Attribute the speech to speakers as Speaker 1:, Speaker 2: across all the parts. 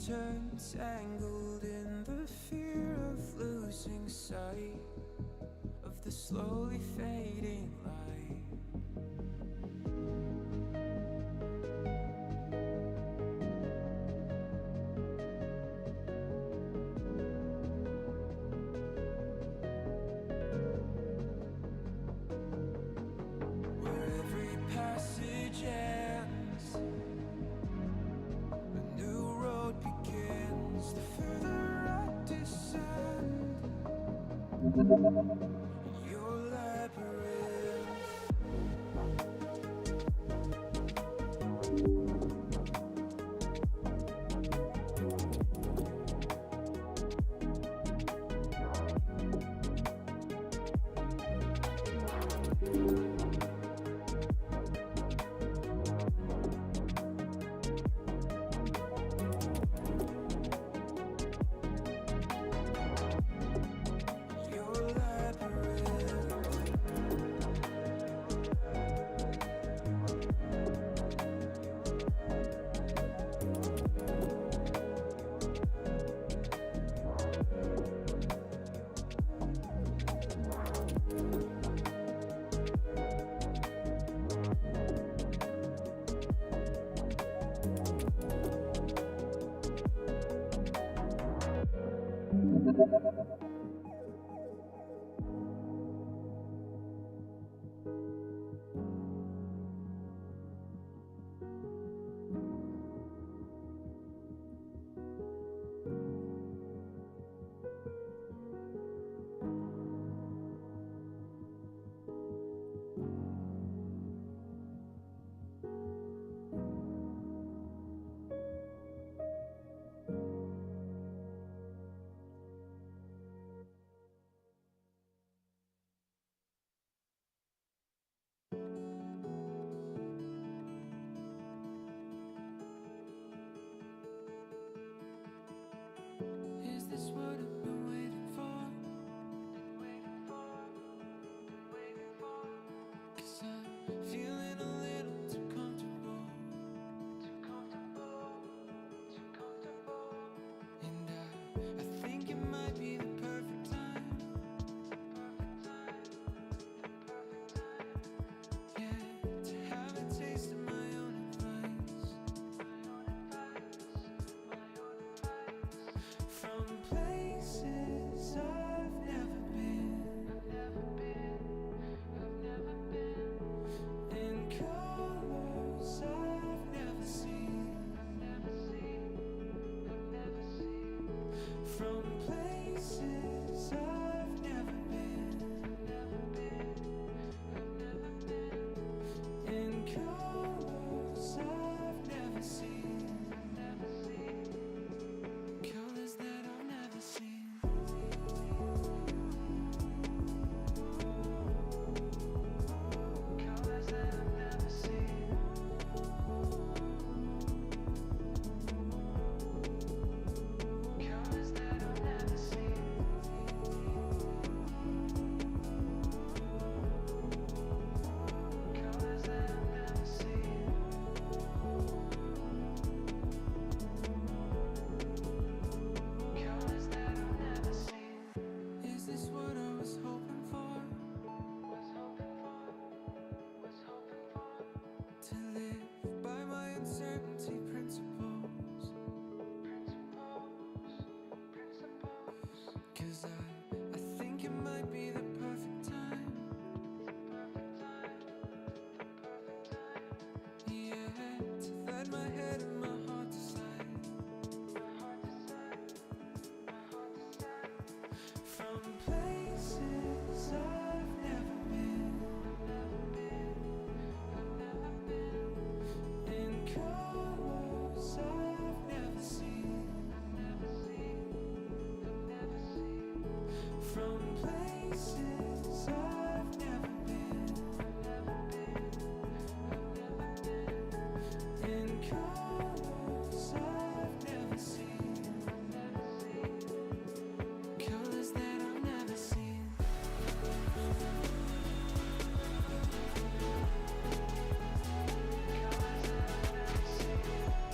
Speaker 1: turn tangled in the fear of losing sight of the slowly fading light. Where every passage ends, a new road begins. The further I descend in your labyrinth. Your labyrinth. Is this what I've been waiting for? Cause I'm feeling a little too comfortable. And I think it might be the perfect time. Yeah, to have a taste of my own advice. From places I've never been, in colors I've never seen. From places I've never been, in colors I've never seen. Colors that I've never seen. Colors that I've never seen. Colors that I've never seen. Colors that I've never seen. Colors that I've never seen. Is this what I was hoping for? To live by my uncertainty principles. Cause I think it might be the perfect time. Yeah, to let my head and my heart decide. From places I've never been, in colors I've never seen. From places I've never been, in colors I've never seen. Colors that I've never seen. Colors that I've never seen.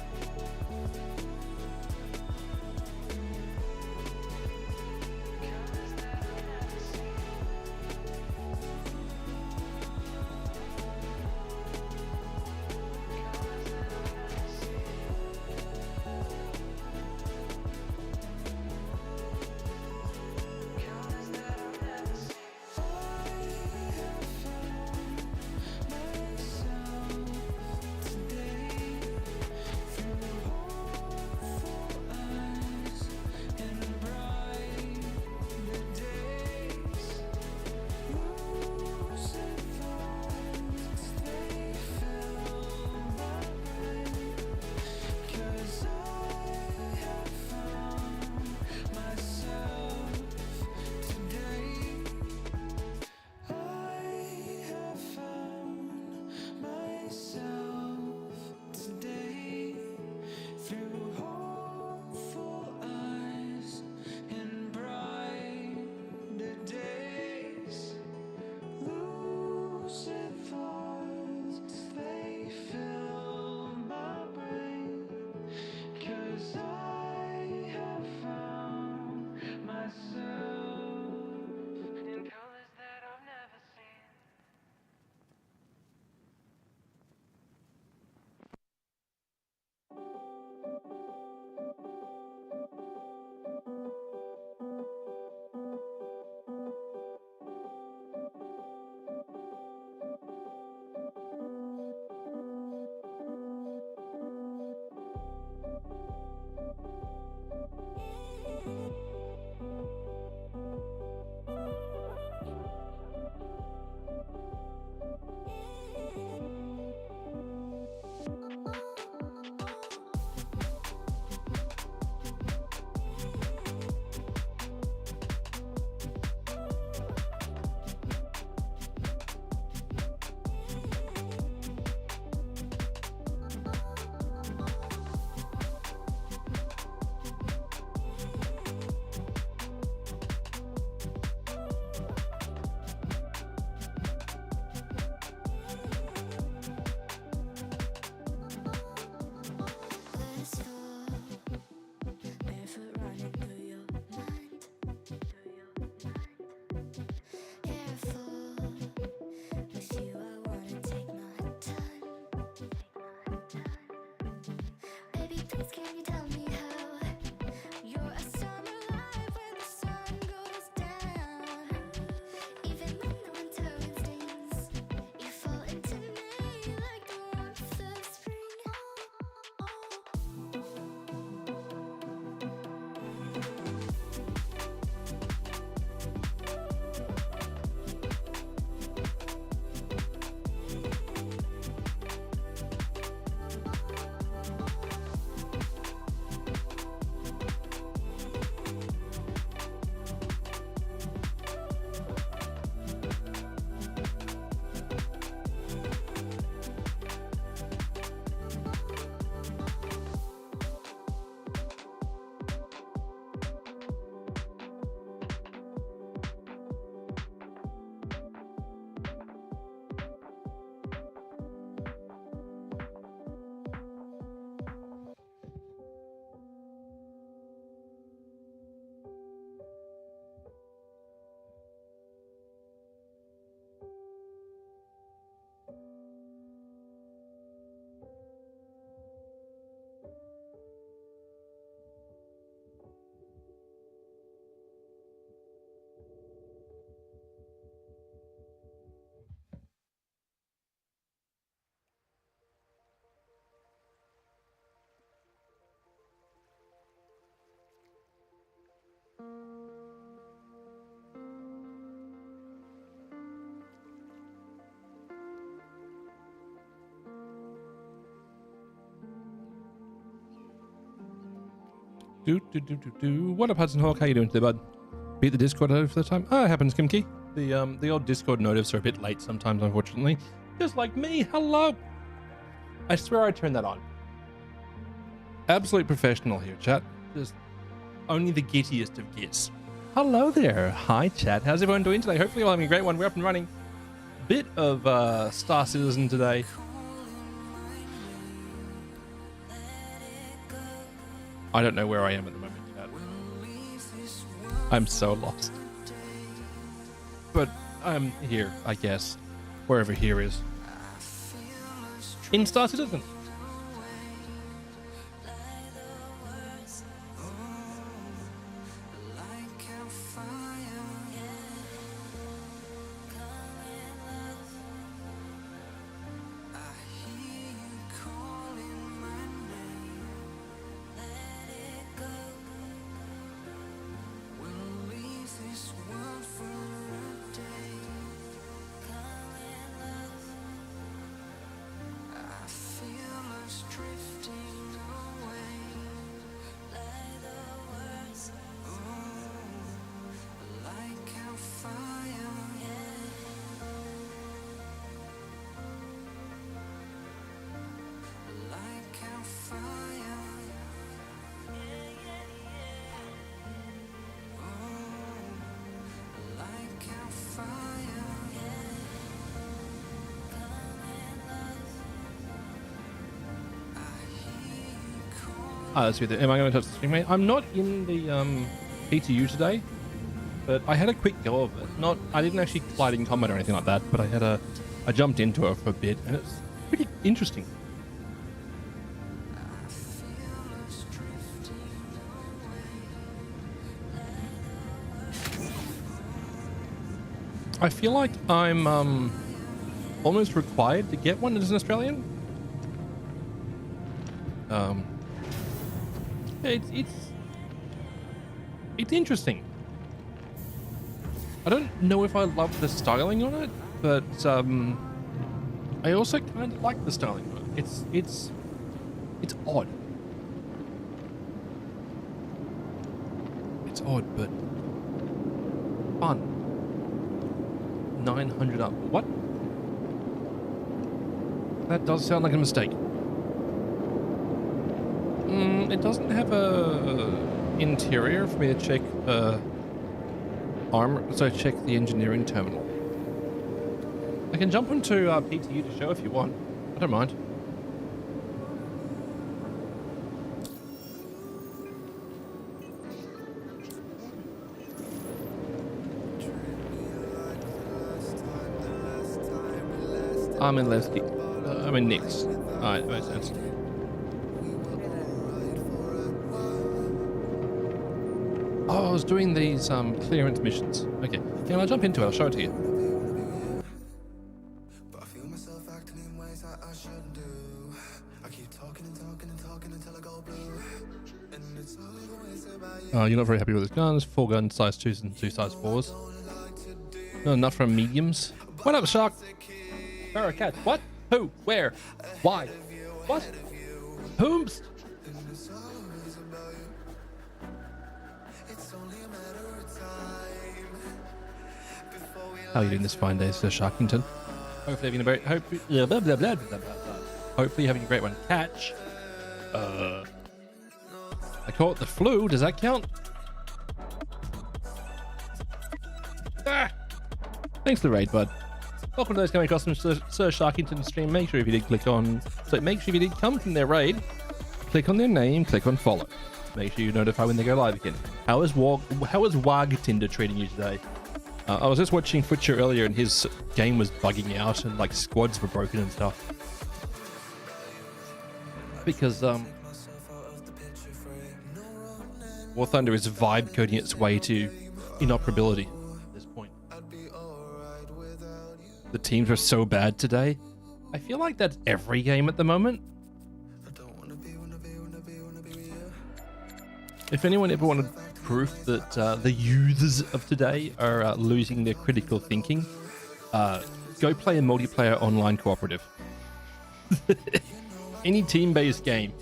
Speaker 2: can you tell me how? You're a summer light when the sun goes down. Even when the winter wind stings, you fall into me like the warmth of spring.
Speaker 3: What up, Hudson Hawk? How you doing today, bud? Beat the Discord notif for the time? Oh, it happens, Kimki. The old Discord notifs are a bit late sometimes, unfortunately. Just like me. Hello. I swear I turned that on. Absolute professional here, chat. Just only the gittiest of gits. Hello there. Hi, chat. How's everyone doing today? Hopefully you're having a great one. We're up and running. Bit of Star Citizen today. I don't know where I am at the moment, chat. I'm so lost. But I'm here, I guess. Wherever here is. In Star Citizen. Let's see. Am I going to touch the screen, mate? I'm not in the PTU today, but I had a quick go of it. I didn't actually fight in combat or anything like that, but I jumped into it for a bit, and it's pretty interesting. I feel like I'm almost required to get one as an Australian. It's interesting. I don't know if I love the styling on it, but I also kind of like the styling on it. It's odd. It's odd, but fun. 900 up. What? That does sound like a mistake. It doesn't have a interior for me to check armor, so check the engineering terminal. I can jump onto PTU to show if you want. I don't mind. I'm in Leslie. I'm in Nick's. Alright, that makes sense. Oh, I was doing these clearance missions. Okay, can I jump into it? I'll show it to you.
Speaker 1: But I feel myself acting in ways that I shouldn't do. I keep talking and talking and talking until I go blue. And it's always about you.
Speaker 3: You're not very happy with his guns. 4 gun size 2s and 2 size 4s. Not enough from mediums. What up, Shark? Barra cat. What? Who? Where? Why? What? Whomst? How are you doing this fine day, Sir Sharkington? Hopefully having a very hopefully having a great one. Catch. I caught the flu. Does that count? Ah! Thanks for the raid, bud. Welcome to those coming across from Sir Sharkington's stream. Make sure if you did come from their raid, click on their name, click on follow. Make sure you notify when they go live again. How is Wagtinder treating you today? I was just watching Futcher earlier and his game was bugging out and like squads were broken and stuff. Because War Thunder is vibe coding its way to inoperability at this point. The teams are so bad today. I feel like that's every game at the moment. If anyone ever wanted proof that the youths of today are losing their critical thinking, go play a multiplayer online cooperative. Any team-based game.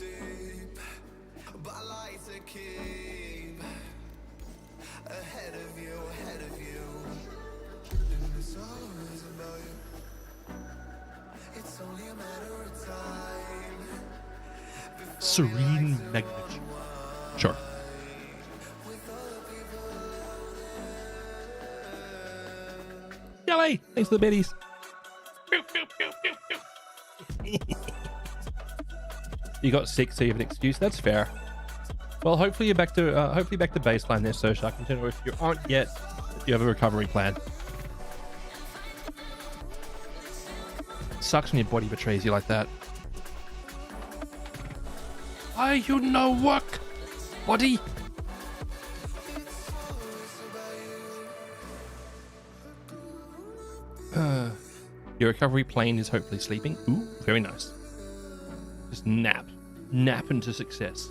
Speaker 3: Serene magnitude. Sure. Yelly! Thanks for the biddies. You got sick, so you have an excuse. That's fair. Well, hopefully you're back to baseline there, Sir Sharkington, or if you aren't yet, you have a recovery plan. It sucks when your body betrays you like that. Why you no work, buddy? Your recovery plane is hopefully sleeping. Ooh, very nice. Just nap into success.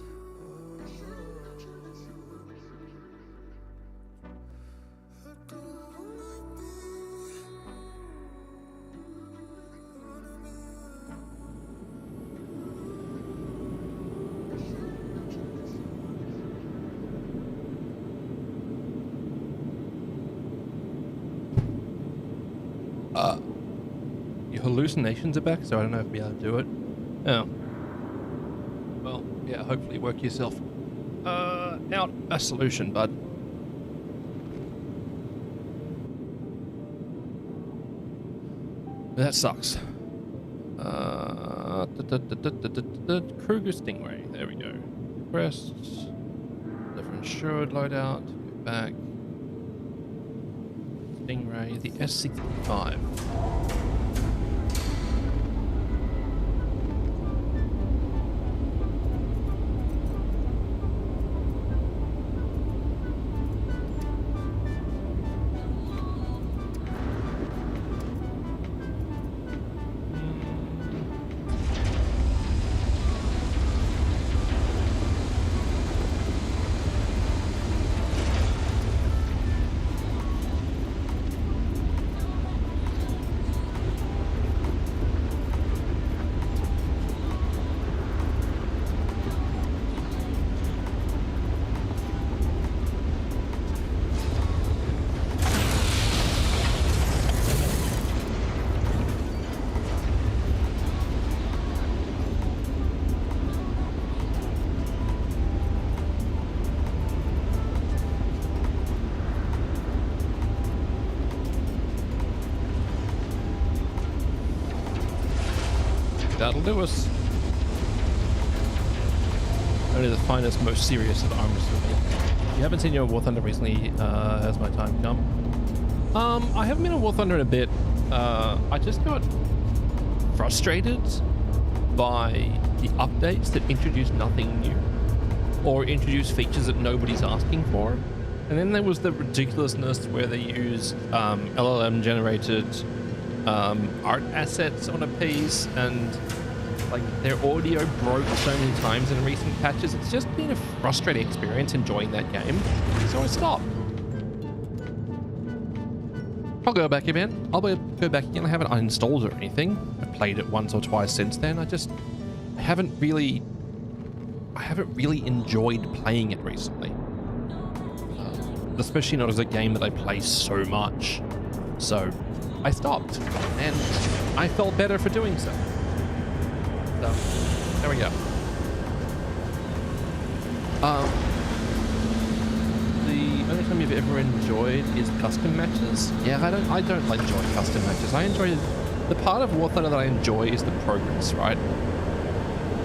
Speaker 3: Your hallucinations are back, so I don't know if I'll be able to do it. Oh. Well, yeah, hopefully work yourself out a solution, bud. That sucks. Kruger Stingray. There we go. Press. Different insured loadout. Go back. Stingray. The S65. That'll do us. Only the finest, most serious of armors for me. If you haven't seen your War Thunder recently, has my time come? I haven't been on War Thunder in a bit. I just got frustrated by the updates that introduce nothing new or introduce features that nobody's asking for. And then there was the ridiculousness where they used LLM generated art assets on a piece, and like their audio broke so many times in recent patches. It's just been a frustrating experience enjoying that game, so I stopped. I'll go back again. I'll go back again. I haven't uninstalled it or anything. I've played it once or twice since then. I haven't really enjoyed playing it recently. Especially not as a game that I play so much. So I stopped, and I felt better for doing so. So there we go. The only time you've ever enjoyed is custom matches. Yeah, I don't like enjoy custom matches. I enjoy the part of War Thunder that I enjoy is the progress, right?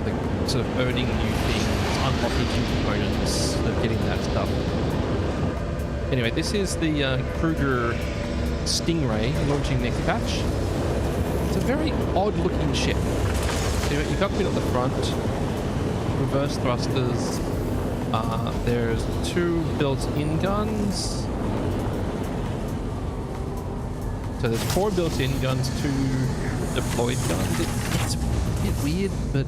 Speaker 3: Like sort of earning new things, unlocking new components, sort of getting that stuff. Anyway, this is the Kruger Stingray launching next patch. It's a very odd looking ship. So you've got a bit at the front, reverse thrusters, there's 2 built-in guns. So there's 4 built-in guns, 2 deployed guns. It's a bit weird, but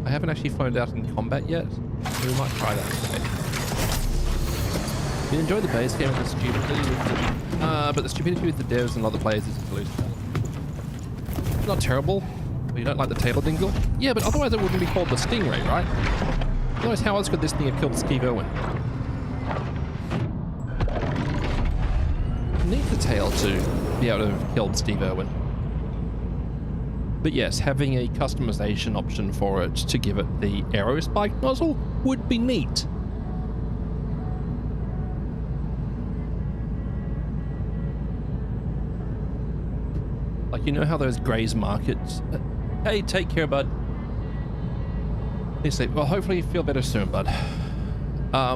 Speaker 3: I haven't actually flown it out in combat yet. We might try that today. We enjoy the base game with the stupidity, but the stupidity with the devs and other players is delusional. Not terrible, but you don't like the table dingle? Yeah, but otherwise it wouldn't be called the Stingray, right? Otherwise, how else could this thing have killed Steve Irwin? Need the tail to be able to have killed Steve Irwin. But yes, having a customization option for it to give it the arrow spike nozzle would be neat. Like, you know how those Gray's markets... Hey, take care, bud. Please sleep. Well, hopefully you feel better soon, bud. Yeah,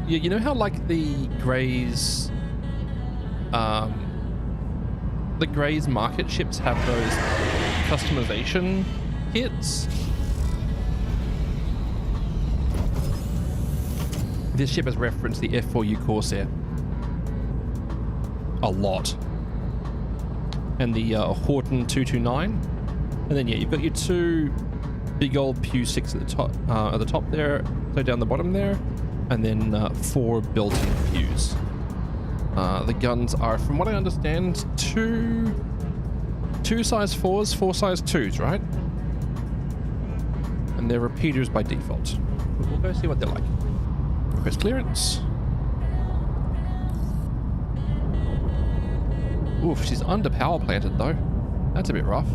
Speaker 3: you know how, like, the Gray's market ships have those customization kits? This ship has referenced the F4U Corsair a lot. And the Horton 229, and then yeah, you've got your 2 big old Pew 6 at the top there, so down the bottom there, and then 4 built-in pews. The guns are, from what I understand, 2 size 4s, 4 size 2s, right? And they're repeaters by default. We'll go see what they're like. Request clearance. Oof, she's under power planted though. That's a bit rough.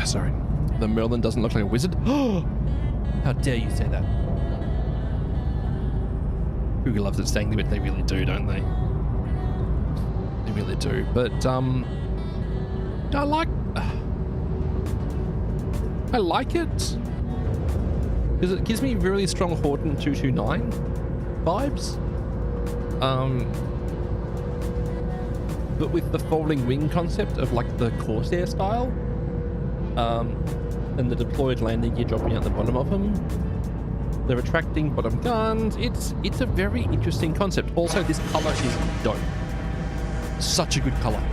Speaker 3: Sorry. The Merlin doesn't look like a wizard. How dare you say that? Google loves it saying that, they really do, don't they? They really do. But I like it. Because it gives me really strong Horton 229 vibes. But with the folding wing concept of like the Corsair style, and the deployed landing gear dropping out the bottom of them, the retracting bottom guns. It's a very interesting concept. Also, this color is dope. Such a good color.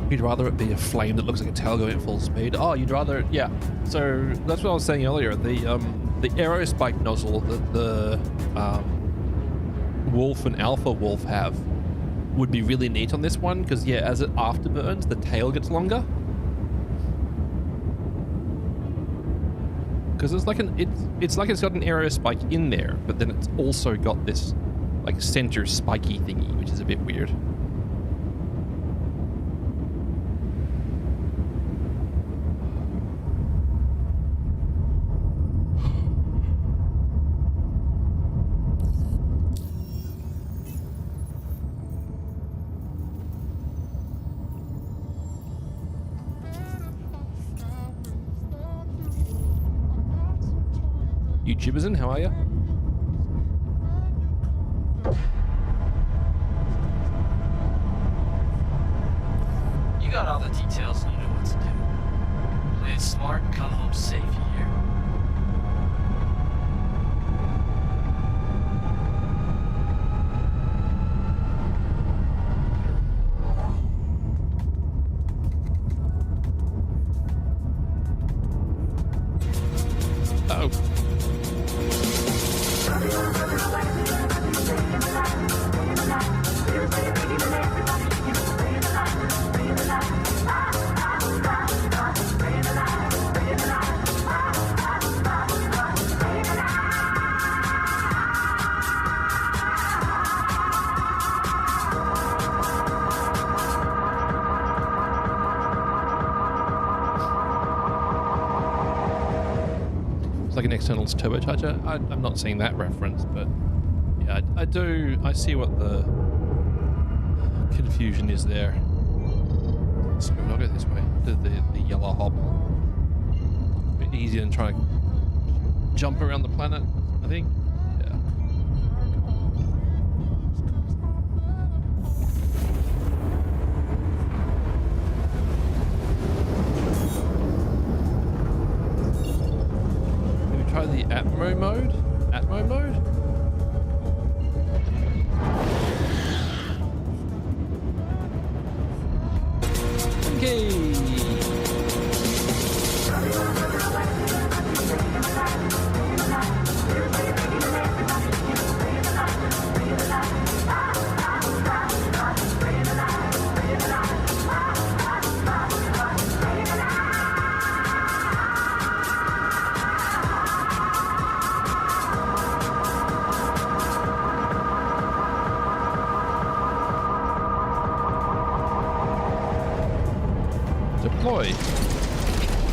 Speaker 3: You'd rather it be a flame that looks like a tail going at full speed. Oh, you'd rather, yeah. So that's what I was saying earlier. The arrow spike nozzle that the Wolf and Alpha Wolf have would be really neat on this one, because yeah, as it afterburns, the tail gets longer. Because it's like it's like it's got an arrow spike in there, but then it's also got this like center spiky thingy, which is a bit weird. YouTubers in, how are you?
Speaker 4: You got all the details and you know what to do. Play it smart and come home safe, you hear?
Speaker 3: Uh-oh. It's like an external turbocharger. I'm not seeing that reference, but yeah, I see what the confusion is there. So I'll go this way to the yellow hop. A bit easier than trying to jump around the planet, I think. Yeah. Maybe try the Atmo mode? Atmo mode? Okay. Deploy.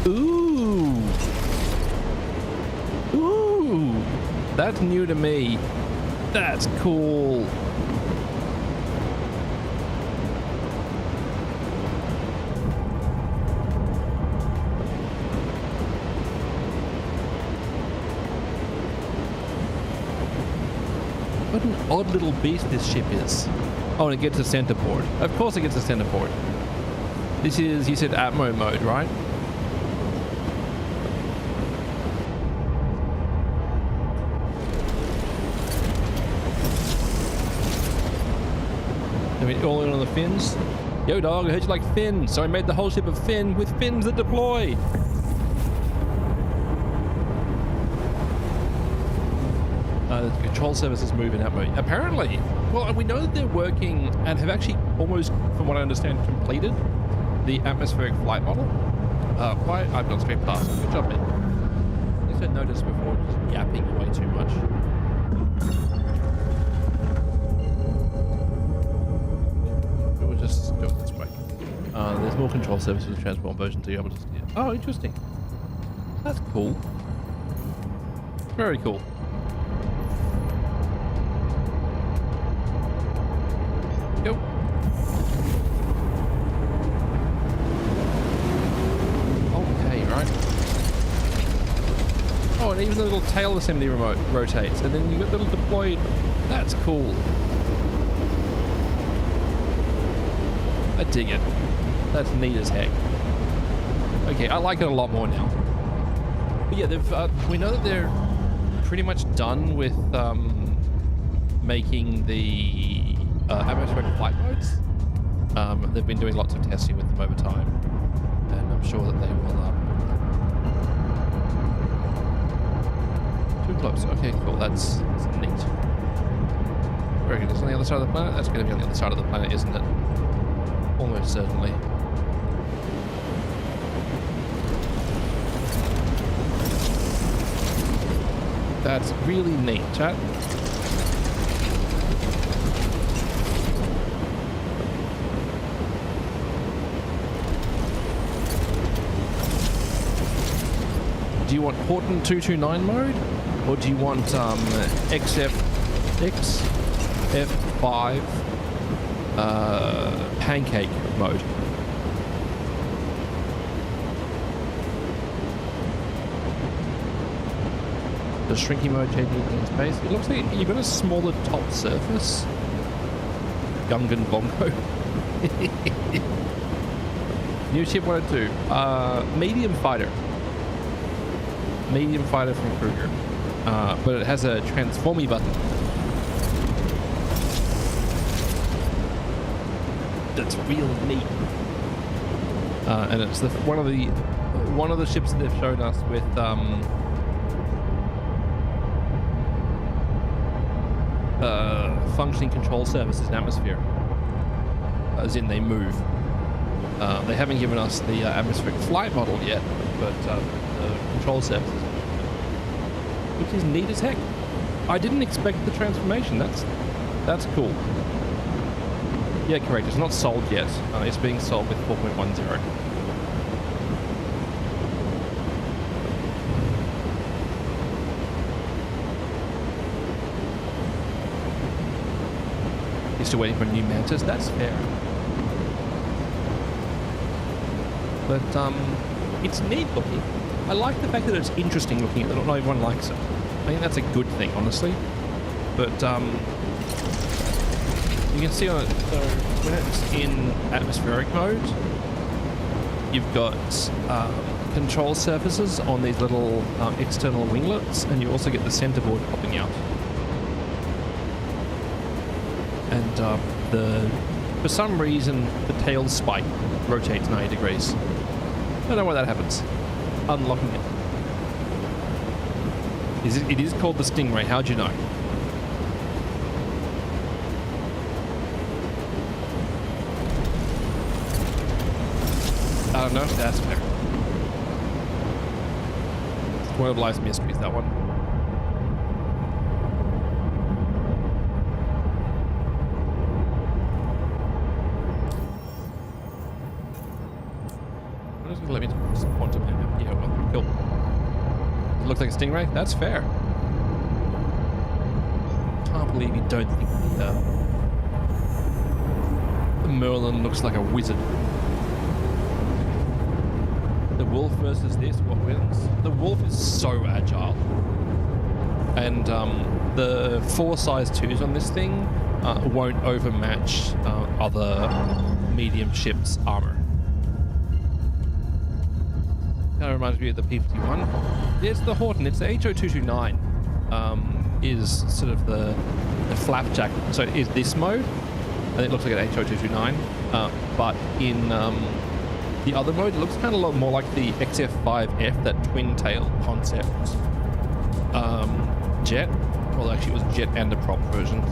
Speaker 3: Ooh. Ooh. That's new to me. That's cool. What an odd little beast this ship is. Oh, and it gets a center board. Of course it gets a center board. This is, you said Atmo mode, right? I mean, all in on the fins. Yo, dog, I heard you like fins, so I made the whole ship of fin with fins that deploy. The control services move in Atmo. Apparently, well, we know that they're working and have actually almost, from what I understand, completed the atmospheric flight model. Why? I've gone straight past. Good job, man. At least I noticed before just yapping way too much. We'll just go this way. There's more control services with transform version 2. Able to steer. Oh, interesting. That's cool. Very cool. Go. Right. Oh, and even the little tail assembly remote rotates, and then you got little deployed. That's cool. I dig it. That's neat as heck. Okay, I like it a lot more now. But yeah, they've we know that they're pretty much done with making the atmospheric flight modes. They've been doing lots of testing with them over time, and I'm sure that they will. Too close. Okay, cool. That's neat. Very good. It's on the other side of the planet. That's going to be on the other side of the planet, isn't it? Almost certainly. That's really neat, chat. Do you want Horton 229 mode, or do you want XF5 pancake mode? The shrinking mode changing in space. It looks like you've got a smaller top surface. Gungan Bongo. New ship 102. Medium fighter. Medium fighter from Kruger. But it has a transformy button. That's real neat. And it's one of the ships that they've shown us with functioning control surfaces in atmosphere, as in they move. They haven't given us the atmospheric flight model yet, but the control surfaces, which is neat as heck. I didn't expect the transformation. That's cool. Yeah, correct. It's not sold yet. It's being sold with 4.10. Still waiting for new Mantis. That's fair. But it's neat looking. I like the fact that it's interesting looking. Not everyone likes it. I think that's a good thing, honestly. But you can see on it. So when it's in atmospheric mode, you've got control surfaces on these little external winglets, and you also get the centerboard popping out. And for some reason, the tail spike rotates 90 degrees. I don't know why that happens. Unlocking it. It is called the Stingray. How'd you know? I don't know. That's fair. It's one of life's mysteries, that one. Let me just quantum him. Yeah, well, cool. Does it look like a Stingray? That's fair. Can't believe you don't think the Merlin looks like a wizard. The wolf versus this, what wins? The wolf is so agile. And the 4 size 2s on this thing won't overmatch other medium ships' armor. Kind of reminds me of the P-51. It's the Horton. It's the HO229. Is sort of the flapjack. So it is this mode, and it looks like an HO229. But in the other mode, it looks kind of a lot more like the XF5F, that twin-tail concept jet. Well, actually, it was jet and a prop version.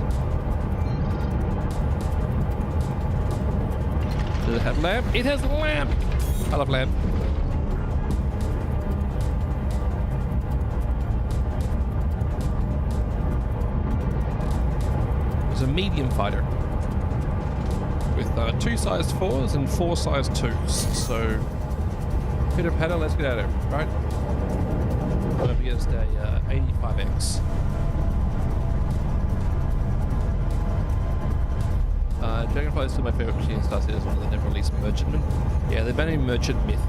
Speaker 3: Does it have lamp? It has lamp. I love lamp. It's a medium fighter with 2 size 4s and 4 size 2s. So, pitter patter, let's get at it, right? We're up against a 85X. Dragonfly is still my favorite machine. Starts as one of the never released merchantmen. Yeah, they're banning merchant myth.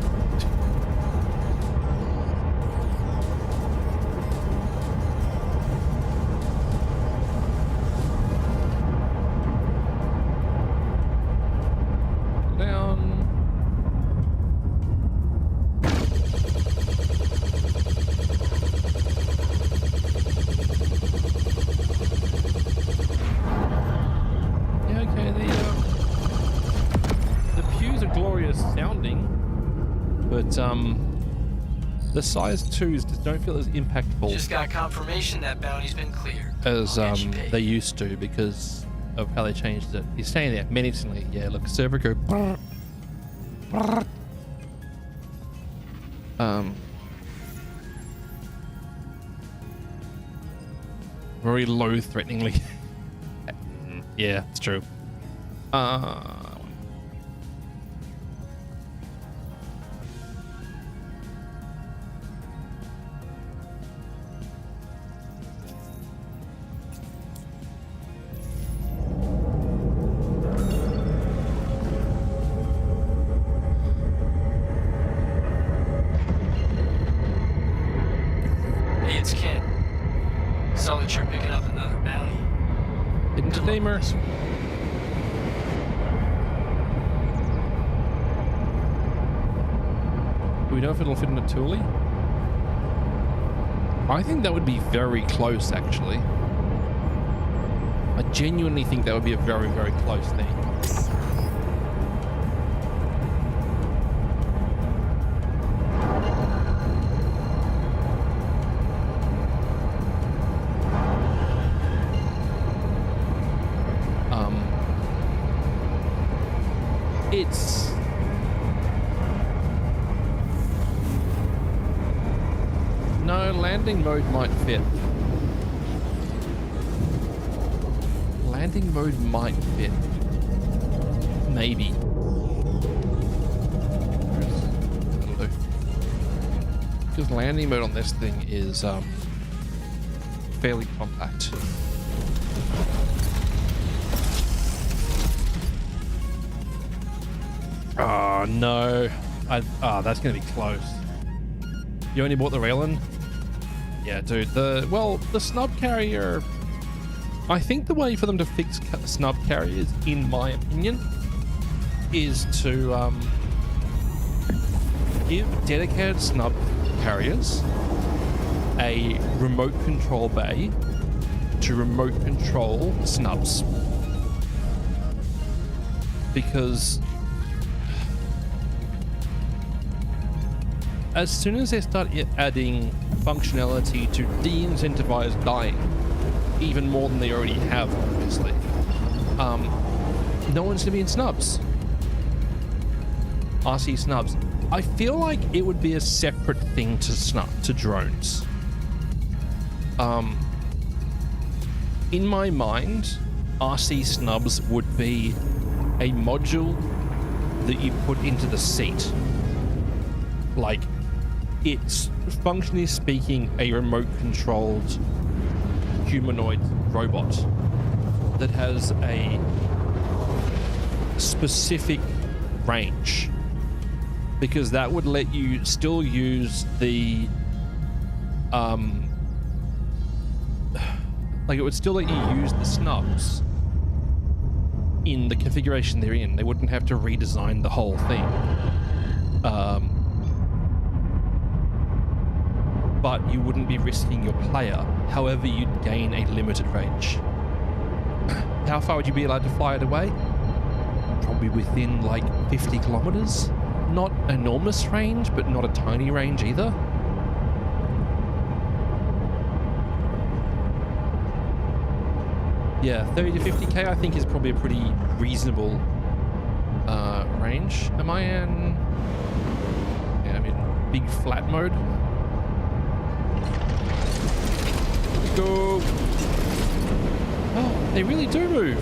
Speaker 3: The size 2s don't feel as impactful.
Speaker 4: Just got confirmation that bounty's been cleared.
Speaker 3: As they used to, because of how they changed it. He's staying there menacingly. Yeah, look, server go. Very low, threateningly. Yeah, it's true.
Speaker 4: Hey, it's Ken.
Speaker 3: steamer. Do we know if it'll fit in a Thule? I think that would be very close, actually. I genuinely think that would be a very, very close thing. It's... No, landing mode might fit. Landing mode might fit. Maybe. That'll do. Because landing mode on this thing is fairly compact. Oh no. That's gonna be close. You only bought the Raylan? Yeah, dude. The snub carrier. I think the way for them to fix snub carriers, in my opinion, is to give dedicated snub carriers a remote control bay to remote control snubs. Because as soon as they start adding functionality to de-incentivize dying, even more than they already have, obviously, no one's gonna be in snubs. RC snubs. I feel like it would be a separate thing to drones. In my mind, RC snubs would be a module that you put into the seat. Like, it's functionally speaking a remote controlled humanoid robot that has a specific range, because that would let you still use the like, it would still let you use the snubs in the configuration they're in. They wouldn't have to redesign the whole thing. But you wouldn't be risking your player. However, you'd gain a limited range. How far would you be allowed to fly it away? Probably within like 50 kilometers. Not enormous range, but not a tiny range either. Yeah, 30 to 50k I think is probably a pretty reasonable range. Am I in... Yeah, I'm in big flat mode. Go. Oh, they really do move.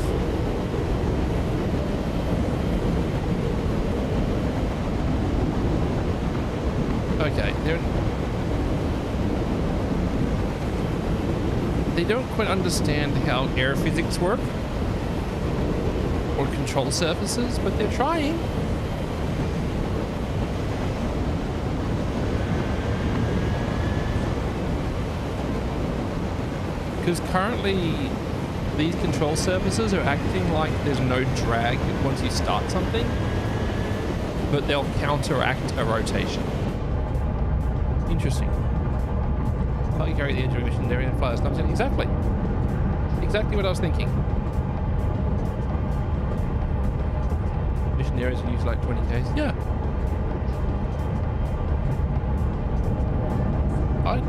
Speaker 3: Okay, they don't quite understand how air physics work or control surfaces, but they're trying. Because currently these control surfaces are acting like there's no drag once you start something, but they'll counteract a rotation. Interesting. Partly carry the edge of a mission area and fly snubs in. Exactly. Exactly what I was thinking. Mission areas use like 20Ks. Yeah.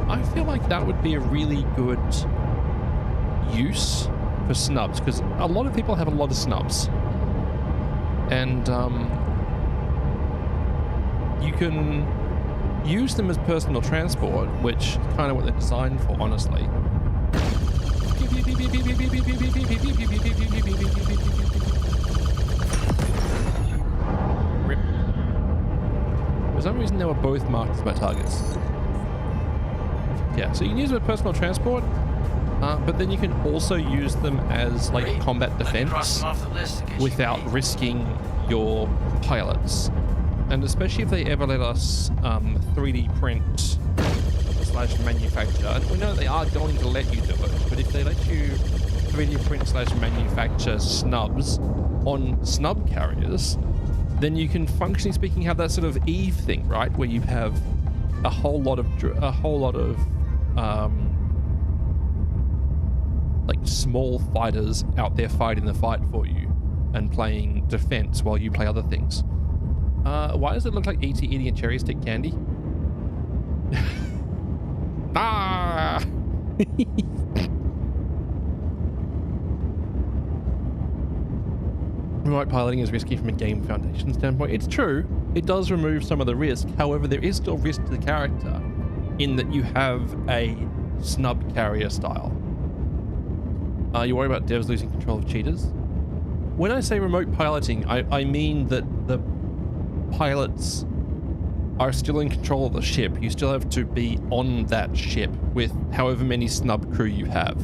Speaker 3: I feel like that would be a really good use for snubs, because a lot of people have a lot of snubs, and you can use them as personal transport, which is kind of what they're designed for, honestly. Rip. For some reason they were both marked as my targets. Yeah, so you can use them as personal transport, but then you can also use them as like combat defense without risking your pilots. And especially if they ever let us 3D print 3D print/manufacture, and we know they are going to let you do it, but if they let you 3D print/manufacture snubs on snub carriers, then you can, functionally speaking, have that sort of Eve thing, right? Where you have a whole lot of like small fighters out there fighting the fight for you and playing defense while you play other things. Why does it look like E.T. eating a cherry stick candy? Ah! Remote piloting is risky from a game foundation standpoint. It's true. It does remove some of the risk. However, there is still risk to the character in that you have a snub carrier style. You worry about devs losing control of cheaters? When I say remote piloting, I mean that the pilots are still in control of the ship. You still have to be on that ship with however many snub crew you have.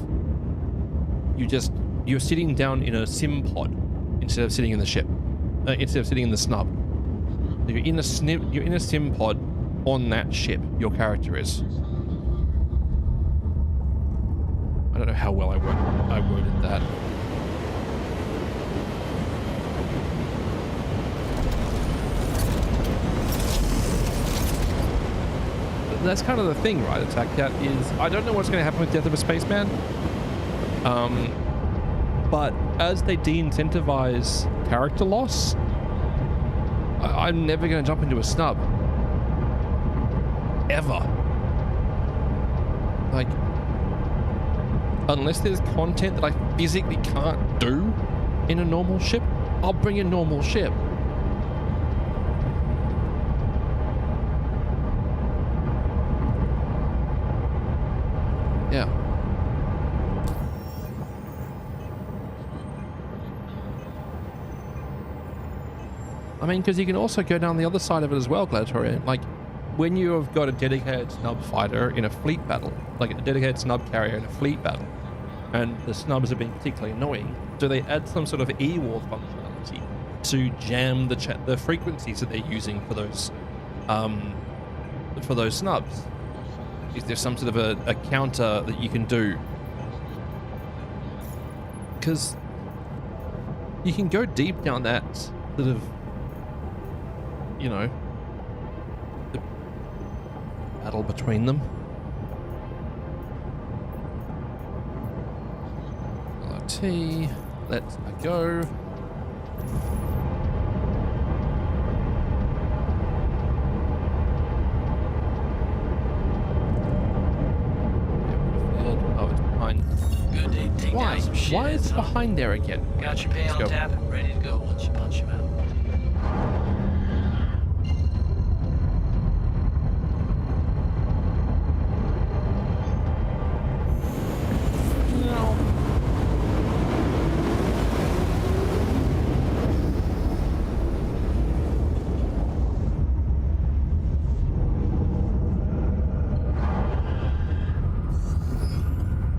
Speaker 3: You're sitting down in a sim pod instead of sitting in the ship, instead of sitting in the snub. So you're in a sim pod on that ship. Your character is. I don't know how well I worded that. That's kind of the thing, right? Attack Cat is, I don't know what's going to happen with Death of a Spaceman. But as they de-incentivize character loss, I'm never going to jump into a snub. Ever. Like, unless there's content that I physically can't do in a normal ship, I'll bring a normal ship. Yeah. I mean, because you can also go down the other side of it as well, Gladiatorian. Like, when you have got a dedicated snub fighter in a fleet battle, like a dedicated snub carrier in a fleet battle, and the snubs are being particularly annoying, do they add some sort of E-War functionality to jam the frequencies that they're using for those snubs? Is there some sort of a counter that you can do? Because you can go deep down that sort of, you know, the battle between them. LRT, let's go.
Speaker 4: Good day, take
Speaker 3: Why?
Speaker 4: down some shit.
Speaker 3: Why is it behind there again?
Speaker 4: Got your pay
Speaker 3: Let's
Speaker 4: on
Speaker 3: go.
Speaker 4: tap and ready to go once you punch him out.
Speaker 3: No.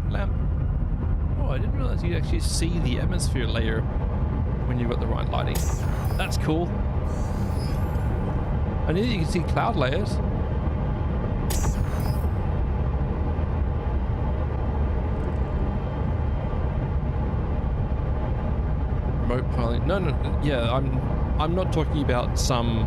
Speaker 3: Lamp. Oh, I didn't realize you actually see the atmosphere layer when you've got the right lighting. That's cool. I knew you could see cloud layers. Remote piloting. No, yeah, I'm not talking about some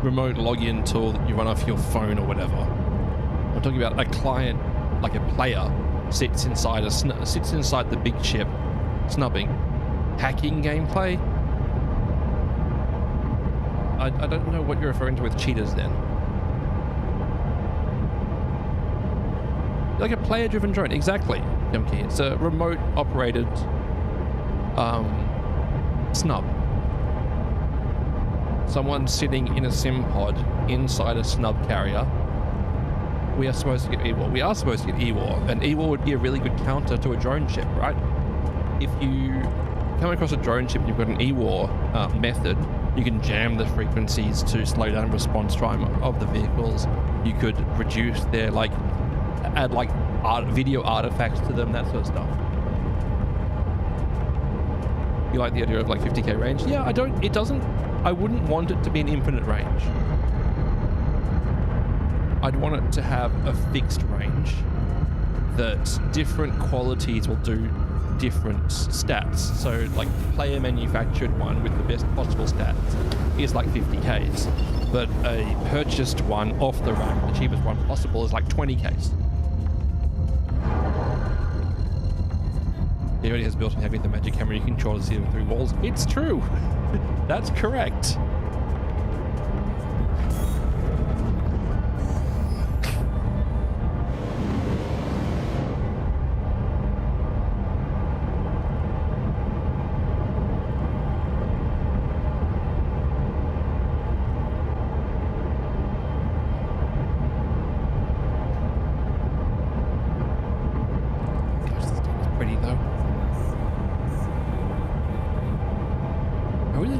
Speaker 3: remote login tool that you run off your phone or whatever. I'm talking about a client, like a player, sits inside the big ship, snubbing, hacking gameplay. I don't know what you're referring to with cheaters then. Like a player-driven drone, exactly. Yumkey. It's a remote operated snub. Someone sitting in a sim pod inside a snub carrier. We are supposed to get E-War. We are supposed to get E-War, and E-War would be a really good counter to a drone ship, right? If you come across a drone ship and you've got an E-War method, you can jam the frequencies to slow down response time of the vehicles. You could reduce their, like, add like video artifacts to them, that sort of stuff. You like the idea of like 50k range? Yeah, I wouldn't want it to be an infinite range. I'd want it to have a fixed range that different qualities will do different stats. So like the player manufactured one with the best possible stats is like 50Ks, but a purchased one off the rack, the cheapest one possible, is like 20Ks. It already has built-in heavy with the magic camera, you can control to see them through walls. It's true. That's correct.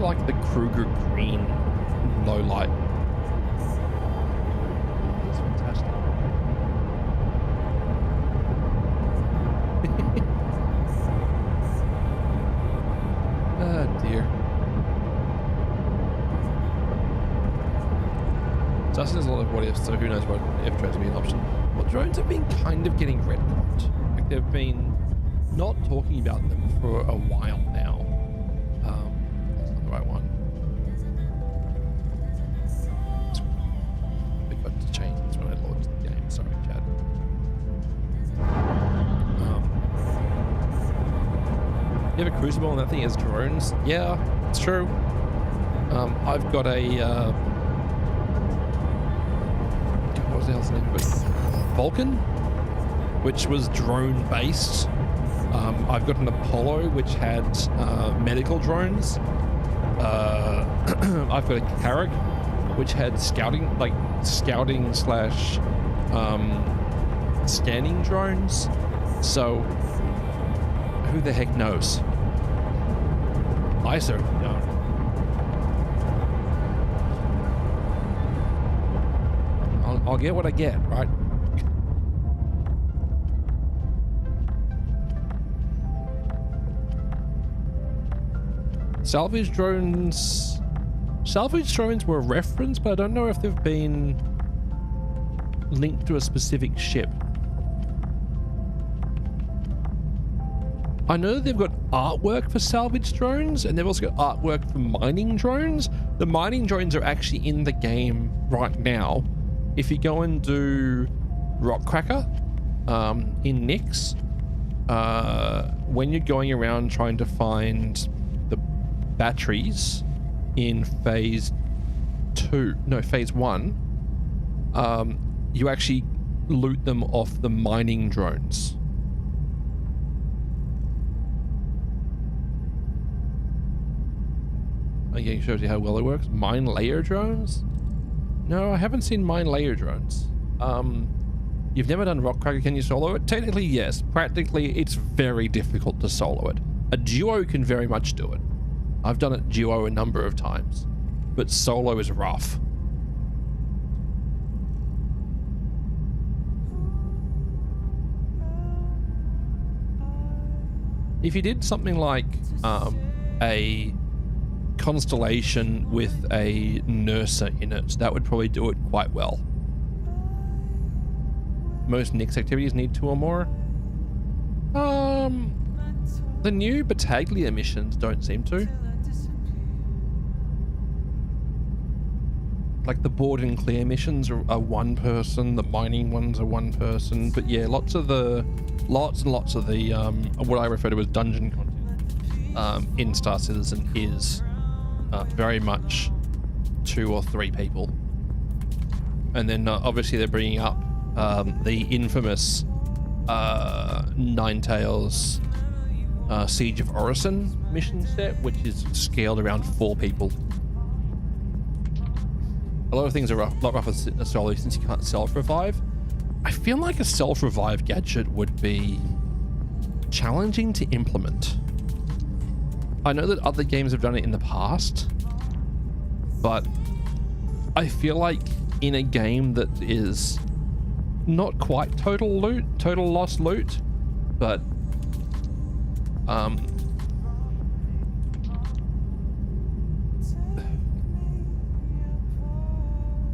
Speaker 3: Like the Kruger green low light. It's fantastic. Oh dear. Justin has a lot of what ifs, so who knows what if drones will be an option. Well, drones have been kind of getting retconned. Like they've been not talking about them for a while now. Right one. I forgot to change this when I launched the game. Sorry, Chad. You have a crucible and that thing has drones? Yeah, it's true. I've got a what was the hell's the name of it? Vulcan, which was drone based. I've got an Apollo which had medical drones. I've got a Carrack which had scouting slash scanning drones. So who the heck knows? I certainly don't. I'll get what I get, right? Salvage drones were referenced, but I don't know if they've been linked to a specific ship. I know they've got artwork for salvage drones, and they've also got artwork for mining drones. The mining drones are actually in the game right now. If you go and do Rockcracker in Nyx, when you're going around trying to find the batteries in phase 1, you actually loot them off the mining drones. Again, shows you how well it works. Mine layer drones? No, I haven't seen mine layer drones. You've never done Rockcracker, can you solo it? Technically, yes. Practically, it's very difficult to solo it. A duo can very much do it. I've done it duo a number of times, but solo is rough. If you did something like a constellation with a nurser in it, that would probably do it quite well. Most Nyx activities need 2 or more. The new Battaglia missions don't seem to. Like the board and clear missions are 1 person, the mining ones are 1 person, but yeah, lots and lots of the what I refer to as dungeon content in Star Citizen is very much 2 or 3 people. And then obviously they're bringing up the infamous Ninetales Siege of Orison mission set, which is scaled around 4 people. A lot of things are a lot rougher solo since you can't self-revive. I feel like a self-revive gadget would be challenging to implement. I know that other games have done it in the past, but I feel like in a game that is not quite total lost loot, but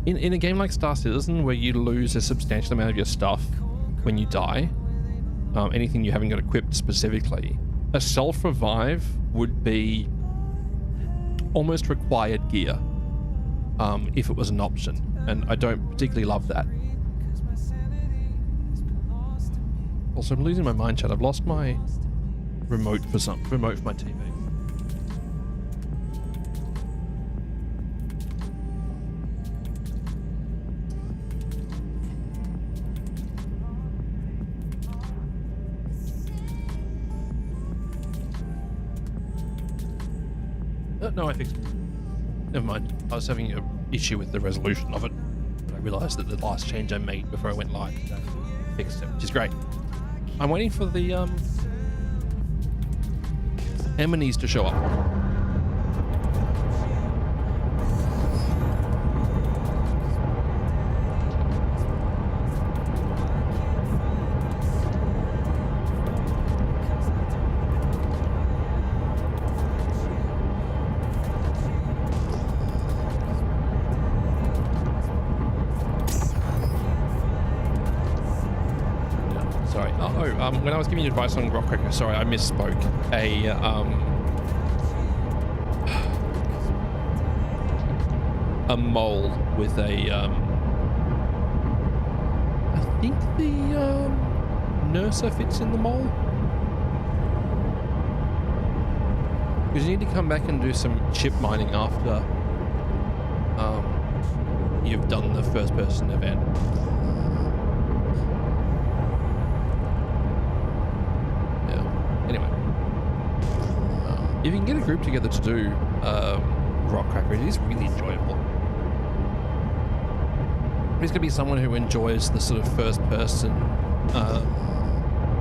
Speaker 3: In a game like Star Citizen, where you lose a substantial amount of your stuff when you die, anything you haven't got equipped specifically, a self-revive would be almost required gear if it was an option, and I don't particularly love that. Also, I'm losing my mind, chat. I've lost my remote for my TV. No, I fixed it. Never mind. I was having an issue with the resolution of it, but I realized that the last change I made before I went live fixed it, which is great. I'm waiting for the enemies to show up. When I was giving you advice on Rock Cracker, sorry, I misspoke. A mole with a, I think the Nurser fits in the mole. Because you need to come back and do some chip mining after you've done the first person event. Anyway, if you can get a group together to do Rock Cracker, it is really enjoyable. There's going to be someone who enjoys the sort of first-person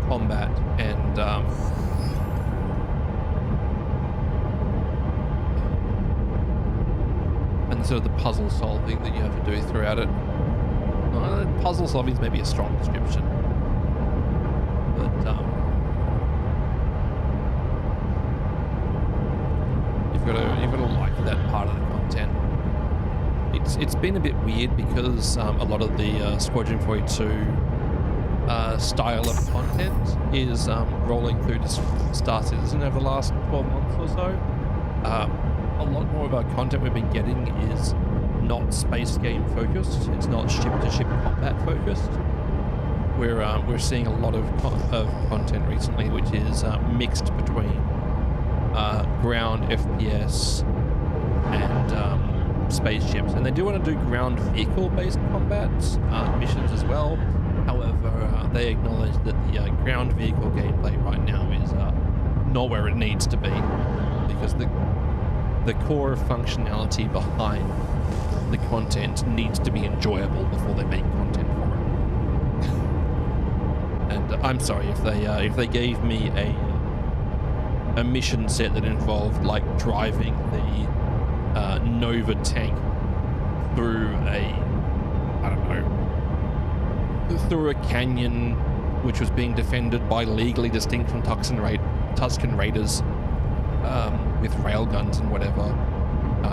Speaker 3: combat and sort of the puzzle solving that you have to do throughout it. Puzzle solving is maybe a strong description, but you've got to like that part of the content. It's been a bit weird because a lot of the Squadron 42 style of content is rolling through to Star Citizen over the last 12 months or so. A lot more of our content we've been getting is not space game focused. It's not ship-to-ship combat focused. We're seeing a lot of content recently which is mixed between ground FPS and spaceships, and they do want to do ground vehicle based combat missions as well. However, they acknowledge that the ground vehicle gameplay right now is not where it needs to be, because the core functionality behind the content needs to be enjoyable before they make content for it. And I'm sorry if they gave me a mission set that involved like driving the Nova tank through through a canyon which was being defended by legally distinct from Tusken Raiders with railguns and whatever,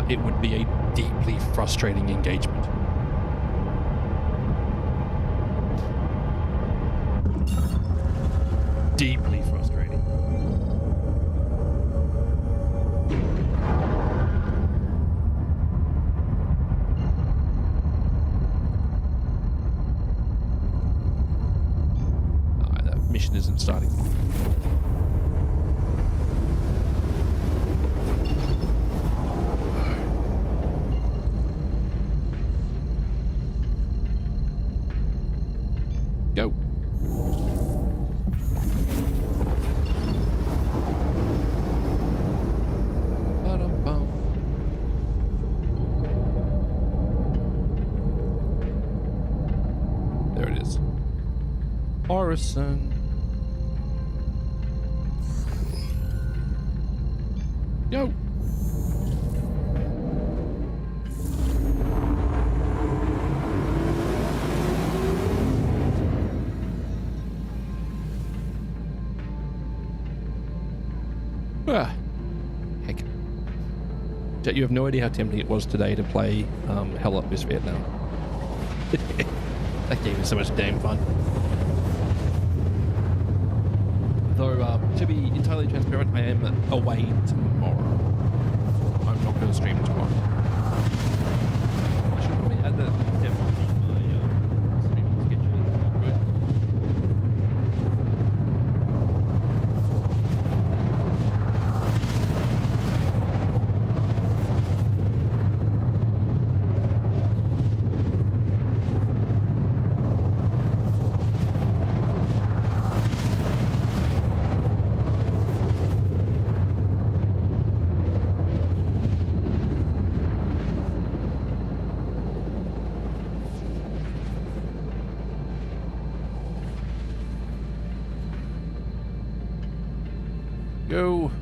Speaker 3: it would be a deeply frustrating engagement. Deeply frustrating. That mission isn't starting. Go. There it is. Orison. Go. Ah, heck. You have no idea how tempting it was today to play Hell Up Miss Vietnam. That game is so much damn fun. Though, to be entirely transparent, I am away tomorrow. I'm not going to stream tomorrow. I should probably add that definitely on my streaming schedule. Good. Go.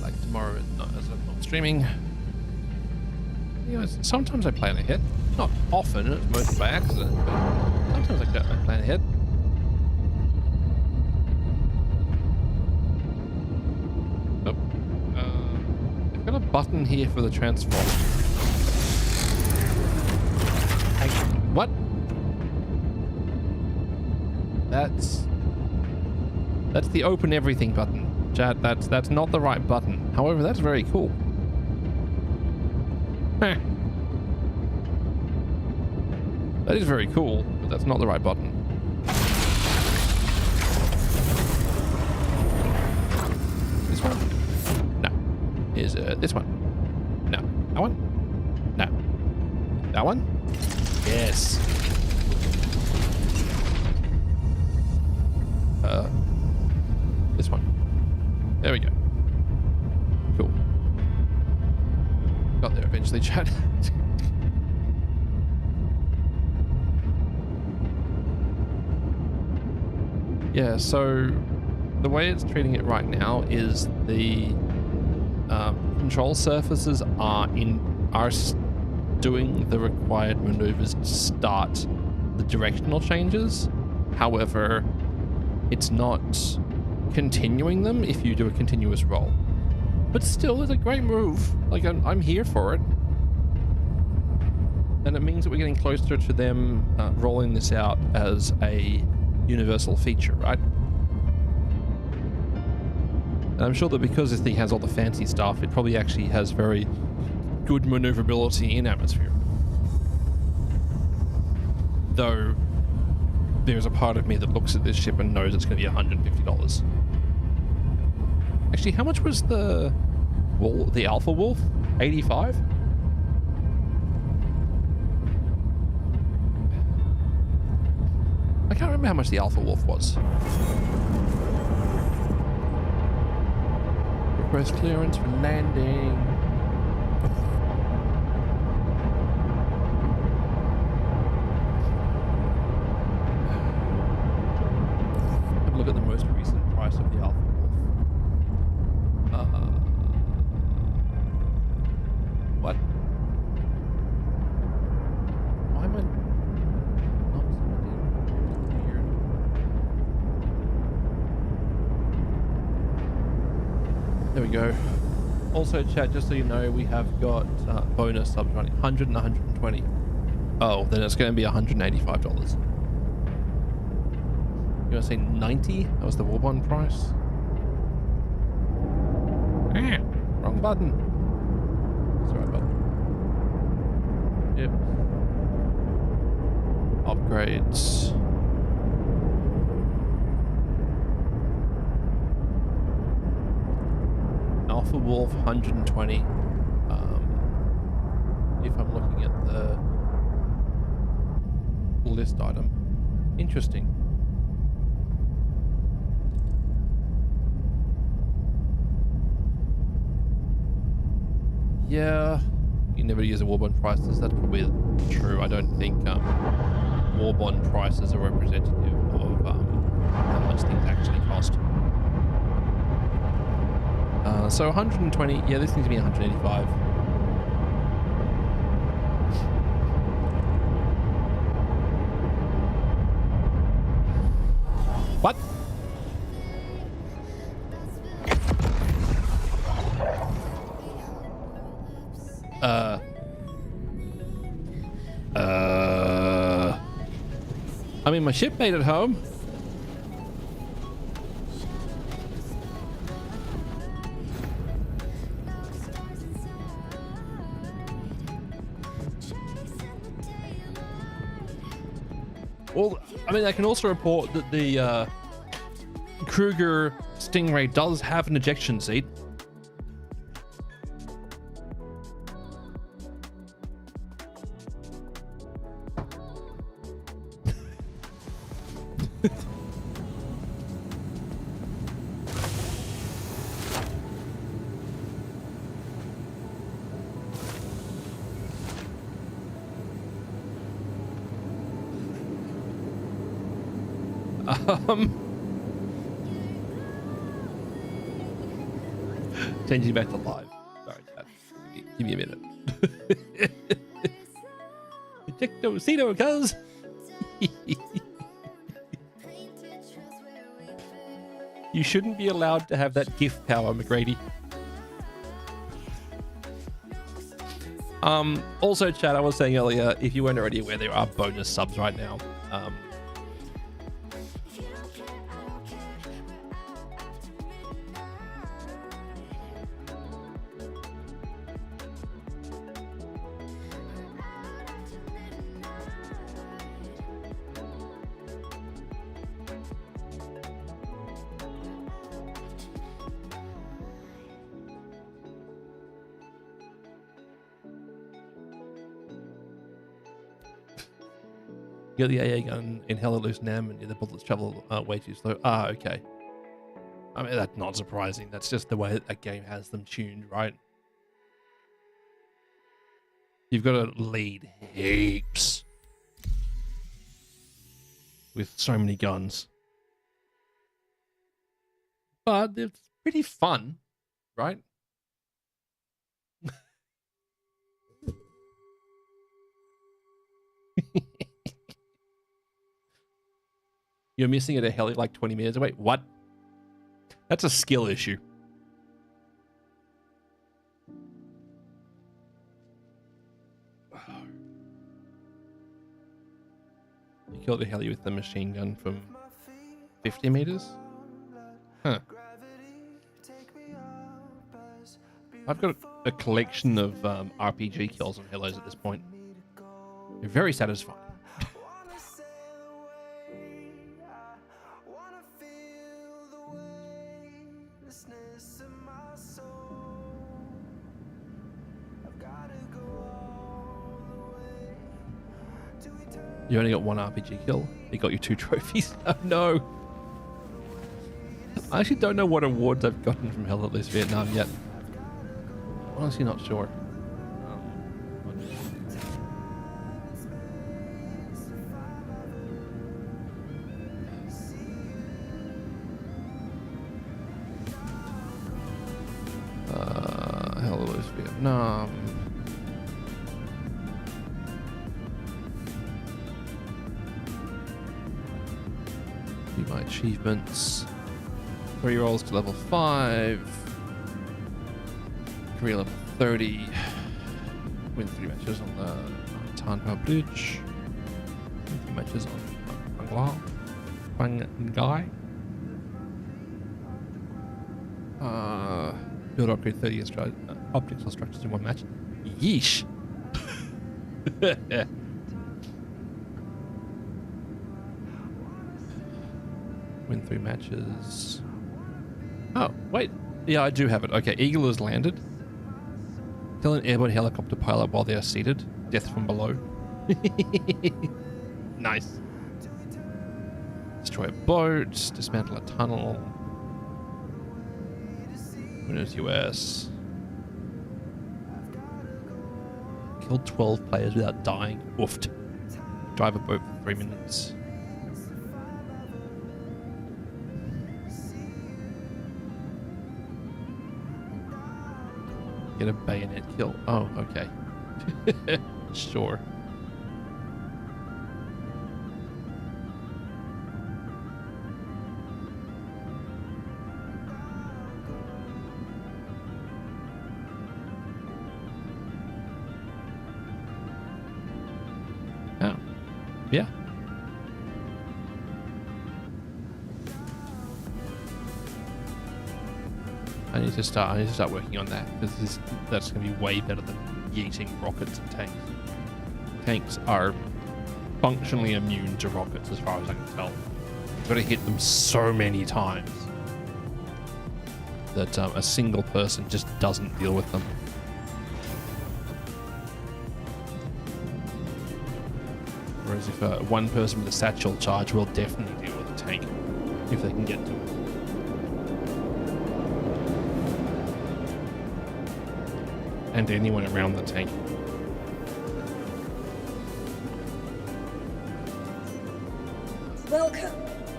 Speaker 3: Like tomorrow, as I'm not streaming. You know, sometimes I plan ahead. Not often, it's mostly by accident, but sometimes I plan ahead. Oh. I've got a button here for the transform. What? That's the open everything button. Chat, that's not the right button. However, that's very cool. Heh. That is very cool, but that's not the right button. This one? No. Is this one? No. That one? No. That one? Yes. This one. There we go. Cool. Got there eventually, chat. Yeah, so the way it's treating it right now is the control surfaces are doing the required maneuvers to start the directional changes. However, it's not continuing them if you do a continuous roll. But still, it's a great move. Like, I'm here for it. And it means that we're getting closer to them rolling this out as a universal feature, right? And I'm sure that because this thing has all the fancy stuff, it probably actually has very good maneuverability in atmosphere. Though, there's a part of me that looks at this ship and knows it's going to be $150. Actually, how much was the Alpha Wolf? 85? I can't remember how much the Alpha Wolf was. Request clearance for landing. Have a look at the most recent price of the Alpha Wolf. What? Why am I not weird? There we go. Also, chat, just so you know, we have got bonus subs running 100 and 120. Oh, then it's going to be $185. You want to say 90? That was the Warbond price. Wrong button. Sorry button. Yep. Upgrades. Alpha Wolf 120. If I'm looking at the list item. Interesting. Yeah, you never use the Warbond prices. That's probably true. I don't think Warbond prices are representative of how much things actually cost. So 120. Yeah, this needs to be 185. What? I mean, my ship made it home. Well, I mean, I can also report that the Kruger Stingray does have an ejection seat. Changing back to live. Sorry, chat. Give me a minute. Ejectocito, cuz. You shouldn't be allowed to have that gift power, McGrady. Also, chat, I was saying earlier, if you weren't already aware, there are bonus subs right now. You get the AA gun in Hella Loose Nam and the bullets travel way too slow. Ah, okay. I mean, that's not surprising. That's just the way that that game has them tuned, right? You've got to lead heaps with so many guns. But it's pretty fun, right? You're missing at a heli like 20 meters away. What? That's a skill issue. You killed a heli with the machine gun from 50 meters? Huh. I've got a collection of RPG kills on helos at this point. They're very satisfying. You only got one RPG kill. You got your 2 trophies. Oh, no. I actually don't know what awards I've gotten from Hell at Loose Vietnam yet. Honestly, not sure. Hell at Loose Vietnam. My achievements. Career rolls to level 5. Career level 30. Win 3 matches on the Tanpa Bridge. Win 3 matches on Bangai. Build upgrade 30 objects or structures in 1 match. Yeesh. Win 3 matches. Oh, wait. Yeah, I do have it. Okay, Eagle has landed. Kill an airborne helicopter pilot while they are seated. Death from below. Nice. Destroy a boat. Dismantle a tunnel. Winners US. Killed 12 players without dying. Oofed. Drive a boat for 3 minutes. Get a bayonet kill. Oh, okay. Sure. Yeah. I need to start working on that, because that's going to be way better than yeeting rockets and tanks. Tanks are functionally immune to rockets as far as I can tell. You've got to hit them so many times that a single person just doesn't deal with them. Whereas if one person with a satchel charge will definitely deal with a tank if they can get to it. And anyone around the tank.
Speaker 5: Welcome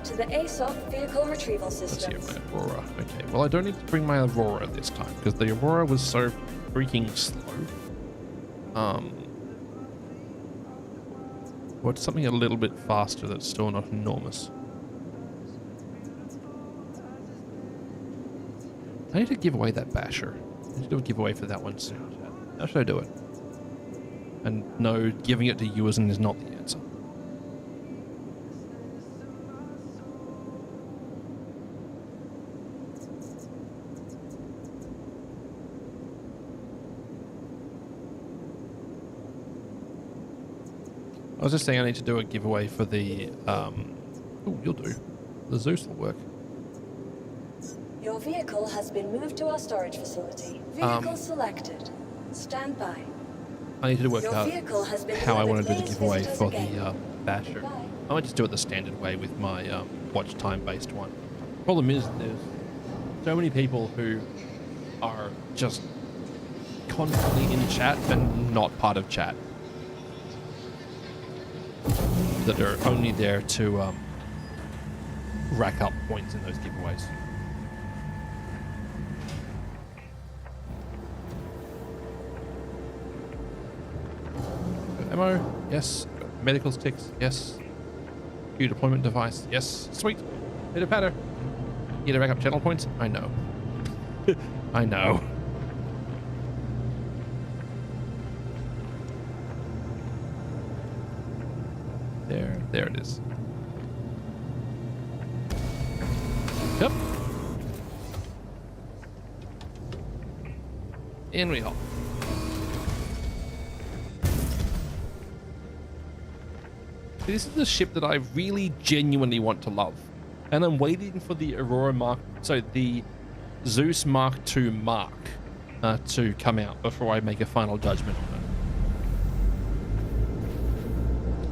Speaker 5: to the ASOP Vehicle Retrieval
Speaker 3: Let's see
Speaker 5: Systems.
Speaker 3: my Aurora. Okay, well I don't need to bring my Aurora this time because the Aurora was so freaking slow. What's something a little bit faster that's still not enormous? I need to give away that basher. I need to do a giveaway for that one soon. How should I do it? And no, giving it to you is not the answer. I was just saying I need to do a giveaway for the, oh, you'll do. The Zeus will work.
Speaker 5: Your vehicle has been moved to our storage facility. Vehicle selected. Stand by.
Speaker 3: I need to work
Speaker 5: Your
Speaker 3: out
Speaker 5: vehicle has been
Speaker 3: how I want to do
Speaker 5: delivered.
Speaker 3: the
Speaker 5: Please
Speaker 3: giveaway
Speaker 5: visit us
Speaker 3: for
Speaker 5: again.
Speaker 3: the basher.
Speaker 5: Goodbye.
Speaker 3: I might just do it the standard way with my watch time based one. Problem is there's so many people who are just constantly in chat and not part of chat, that are only there to rack up points in those giveaways. Ammo, yes. Medical sticks, yes. Q deployment device, yes. Sweet. Pitter patter. Need to rack up channel points? I know. I know. There it is. Yep. In we hop. This is the ship that I really genuinely want to love. And I'm waiting for the the Zeus Mark II Mark to come out before I make a final judgment on it.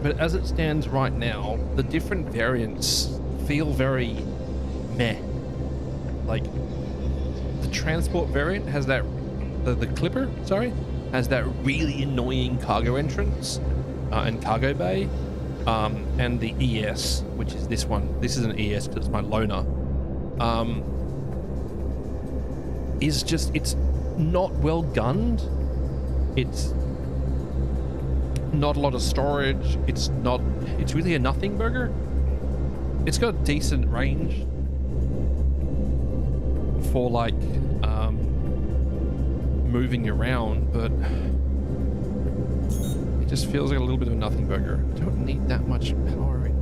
Speaker 3: But as it stands right now, the different variants feel very meh. Like, the transport variant has that, the Clipper, sorry, has that really annoying cargo entrance and cargo bay. And the ES, which is this one, this is an ES because it's my loaner, is just, it's not well gunned. It's not a lot of storage. It's really a nothing burger. It's got a decent range for like moving around, but it just feels like a little bit of a nothing burger. I don't need that much power in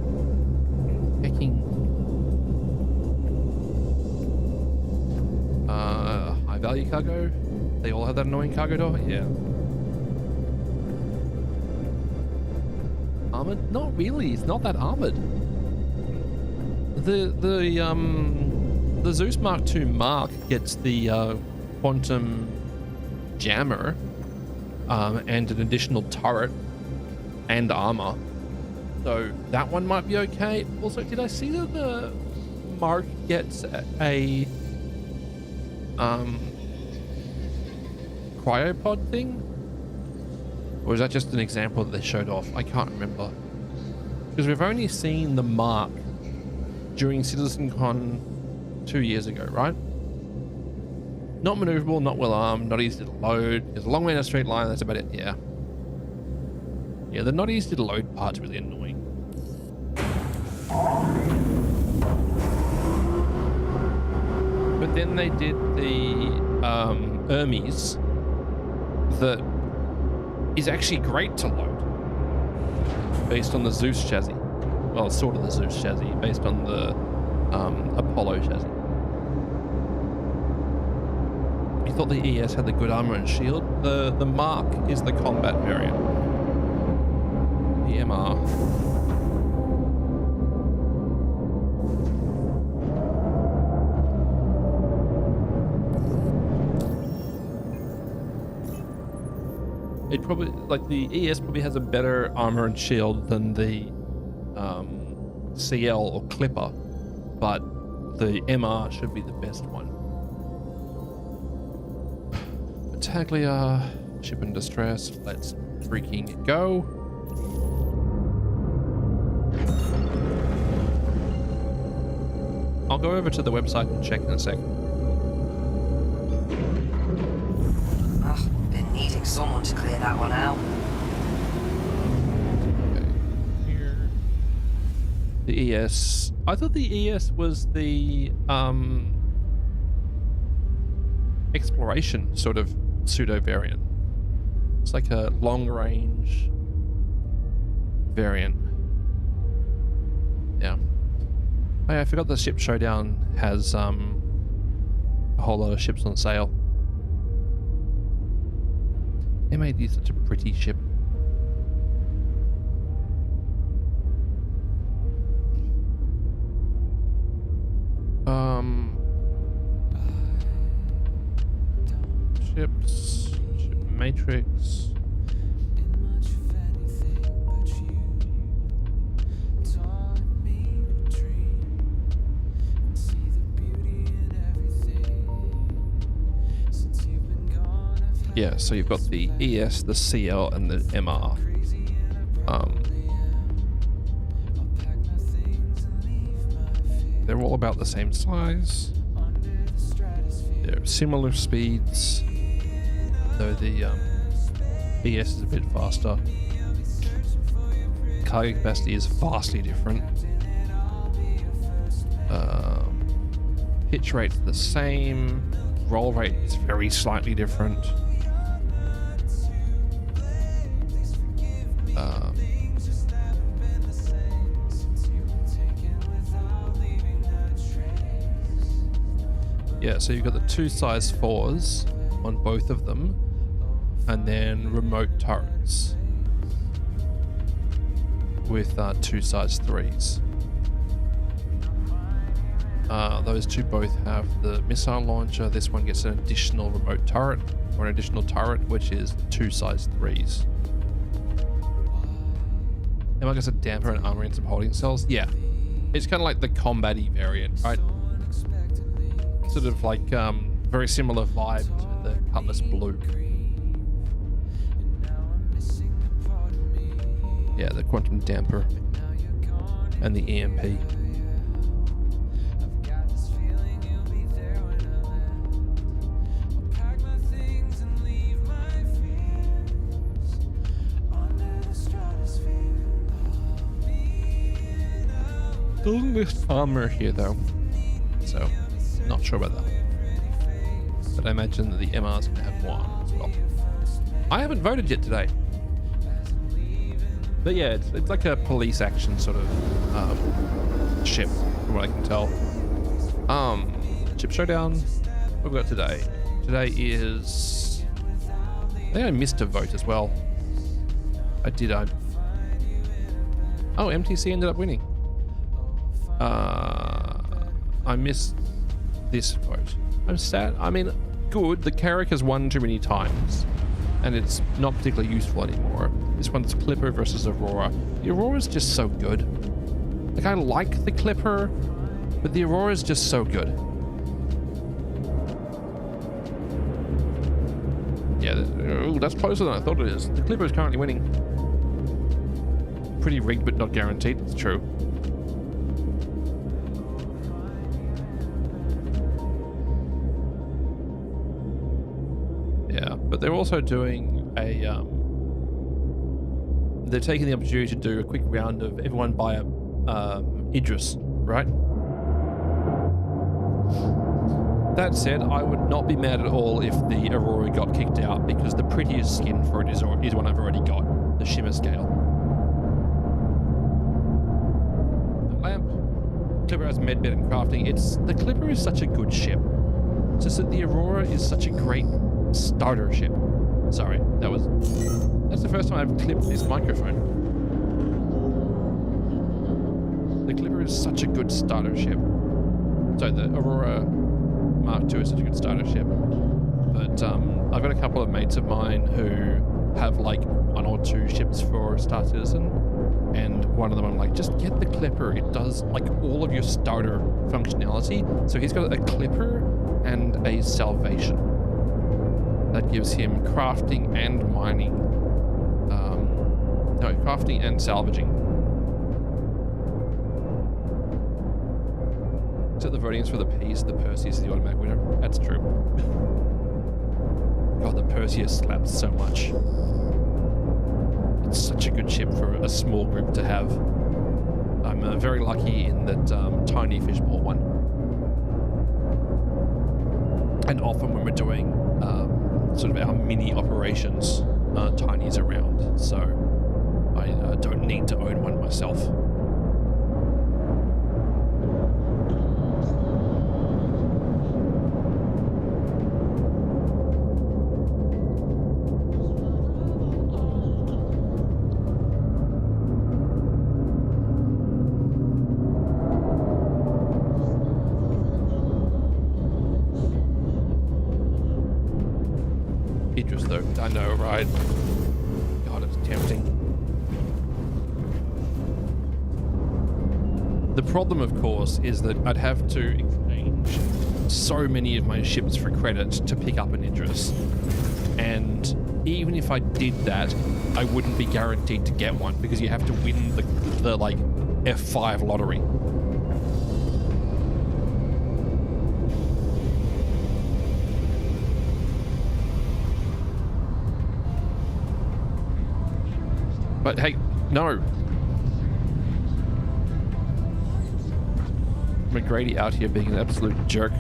Speaker 3: hacking. High value cargo. They all have that annoying cargo door. Yeah. Armored? Not really. It's not that armored. The Zeus Mark II Mark gets the quantum jammer and an additional turret and armor, so that one might be okay. Also, did I see that the Mark gets a cryopod thing? Or is that just an example that they showed off? I can't remember. Because we've only seen the Mark during CitizenCon 2 years ago, right? Not maneuverable, not well armed, not easy to load. There's a long way in a straight line, that's about it, yeah. Yeah, the not easy to load part's really annoying. But then they did the Hermes that is actually great to load. based on the Zeus chassis. Well, sort of the Zeus chassis, based on the Apollo chassis. You thought the ES had the good armor and shield? The Mark is the combat variant. The MR. It probably, like, the ES probably has a better armor and shield than the CL or Clipper, but the MR should be the best one. Battaglia, ship in distress, let's freaking go. I'll go over to the website and check in a sec.
Speaker 6: Been needing someone to clear that one out.
Speaker 3: Okay, here. The ES. I thought the ES was the exploration sort of pseudo variant. It's like a long range variant. Yeah. Oh yeah, I forgot the ship showdown has a whole lot of ships on sale. MAD is such a pretty ship. Ships, ship matrix. Yeah, so you've got the ES, the CL, and the MR. They're all about the same size. They're similar speeds, though the ES is a bit faster. Cargo capacity is vastly different. Pitch rate's the same. Roll rate is very slightly different. Yeah, so you've got the 2 size 4s on both of them, and then remote turrets with 2 size 3s. Those two both have the missile launcher. This one gets an additional remote turret, or an additional turret, which is 2 size 3s. And I guess a damper and armor and some holding cells. Yeah, it's kind of like the combat-y variant, right? Sort of like very similar vibe to the Cutlass Blue. Yeah, the quantum damper and the EMP. Doesn't list armor here though, so not sure about that. But I imagine that the MR's gonna have more armor as well. I haven't voted yet today. But yeah, it's like a police action sort of ship, from what I can tell. Ship showdown. What have we got today? Today is, I think I missed a vote as well. I did. Oh, MTC ended up winning. I missed this vote. I'm sad. I mean, good. The Carrack has won too many times, and it's not particularly useful anymore. This one's Clipper versus Aurora. The Aurora's just so good. Like, I like the Clipper, but the Aurora's just so good. Yeah, that's closer than I thought it is. The Clipper is currently winning. Pretty rigged, but not guaranteed. It's true. Yeah, but they're also doing a, they're taking the opportunity to do a quick round of everyone buy a Idris, right? That said, I would not be mad at all if the Aurora got kicked out, because the prettiest skin for it is one I've already got, the Shimmer Scale. Clipper has medbed and crafting. The Clipper is such a good ship. It's just that the Aurora is such a great starter ship. Sorry, that's the first time I've clipped this microphone. The Clipper is such a good starter ship. So the Aurora Mark II is such a good starter ship. But I've got a couple of mates of mine who have like 1 or 2 ships for Star Citizen, and one of them I'm like, just get the Clipper. It does like all of your starter functionality. So he's got a Clipper and a Salvation. That gives him crafting and mining. No, crafting and salvaging. So the voting is for the Peace, the Perseus is the automatic winner. That's true. God, the Perseus slaps so much. It's such a good ship for a small group to have. I'm very lucky in that Tiny Fish bought one. And often when we're doing sort of our mini operations, Tiny's around. So I don't need to own one myself. Idris though, I know, right? God, it's tempting. The problem, of course, is that I'd have to exchange so many of my ships for credit to pick up an Idris. And even if I did that, I wouldn't be guaranteed to get one because you have to win the like F5 lottery. But hey, no. McGrady out here being an absolute jerk.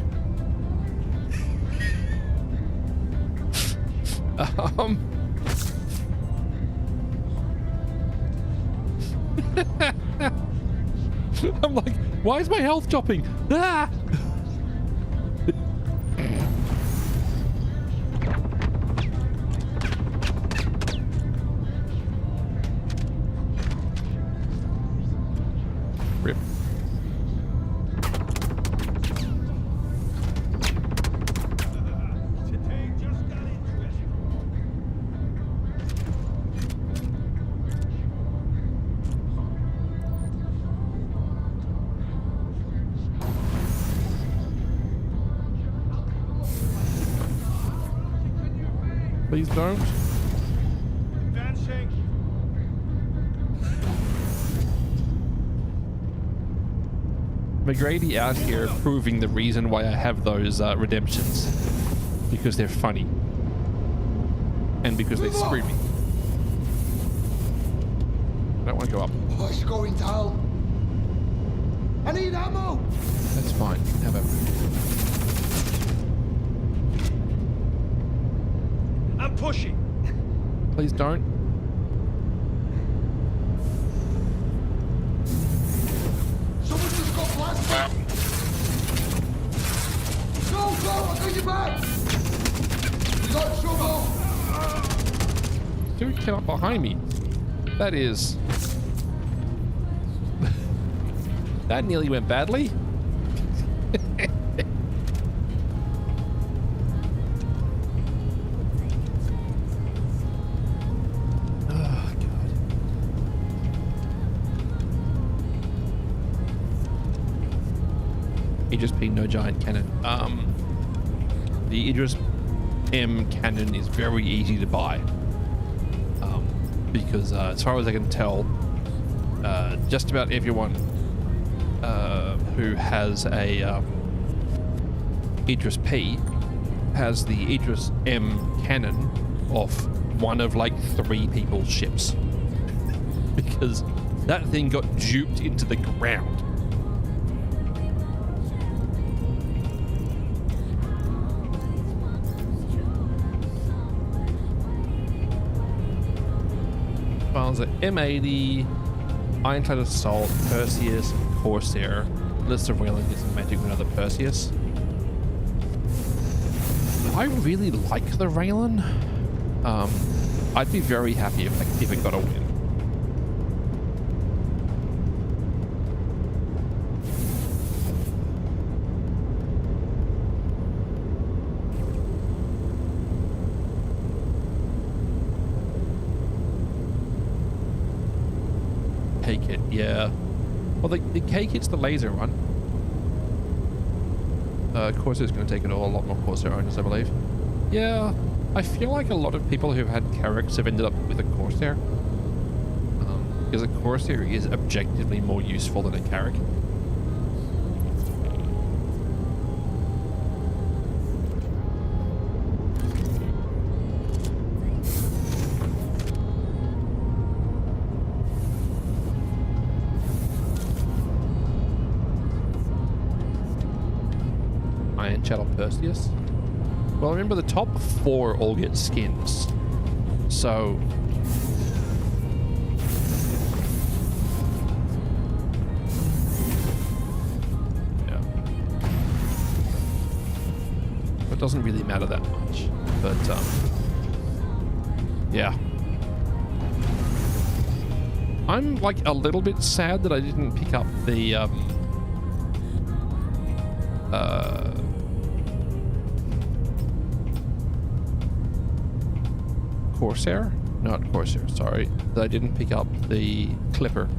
Speaker 3: I'm like, why is my health dropping? Ah! Rip. Please don't. McGrady out here proving the reason why I have those redemptions. Because they're funny. And because they screw me. I don't want to go up.
Speaker 7: Oh, it's going down. I need ammo.
Speaker 3: That's fine. Have it.
Speaker 7: I'm pushing.
Speaker 3: Please don't.
Speaker 7: Someone just got blasted. Go, I'll get you back. You got trouble.
Speaker 3: Dude came up behind me. That is... that nearly went badly. Oh, God. Idris P, no giant cannon. The Idris M cannon is very easy to buy. Because as far as I can tell, just about everyone who has a Idris P has the Idris M cannon off one of like 3 people's ships. Because that thing got duped into the ground. Files at M80, Ironclad Assault, Perseus, Corsair, Unless the Raylan gets some magic with another Perseus. I really like the Raylan. I'd be very happy if it got a win. K-Kit, yeah. Well, the K-Kit's the laser one. Corsair's going to take it all. A lot more Corsair owners, I believe. Yeah, I feel like a lot of people who've had Carracks have ended up with a Corsair. Because a Corsair is objectively more useful than a Carrack. Iron Chattel Perseus. Well, remember the top 4 all get skins. So yeah. It doesn't really matter that much. But yeah. I'm like a little bit sad that I didn't pick up the Corsair? Not Corsair, sorry. That I didn't pick up the Clipper.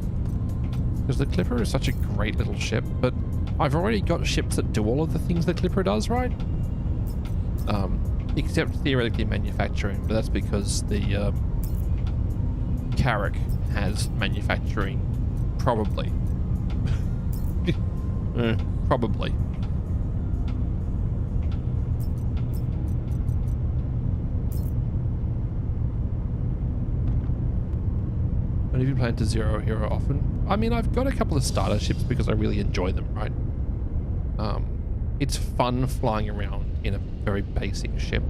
Speaker 3: Because the Clipper is such a great little ship, but I've already got ships that do all of the things the Clipper does, right? Except theoretically manufacturing, but that's because the Carrack has manufacturing. Probably. Probably. And have you played to Zero Hero often? I mean, I've got a couple of starter ships because I really enjoy them, right? It's fun flying around in a very basic ship.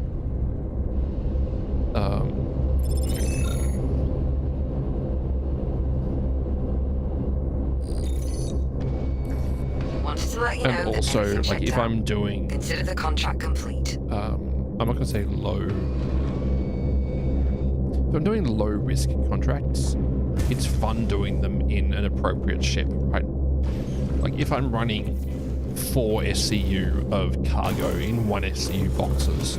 Speaker 6: Wanted to let you know
Speaker 3: And
Speaker 6: that
Speaker 3: also,
Speaker 6: everything
Speaker 3: like,
Speaker 6: checked
Speaker 3: if
Speaker 6: out.
Speaker 3: I'm doing...
Speaker 6: Consider the contract complete.
Speaker 3: I'm not gonna say low... If I'm doing low risk contracts, it's fun doing them in an appropriate ship, right? Like if I'm running 4 SCU of cargo in 1 SCU boxes,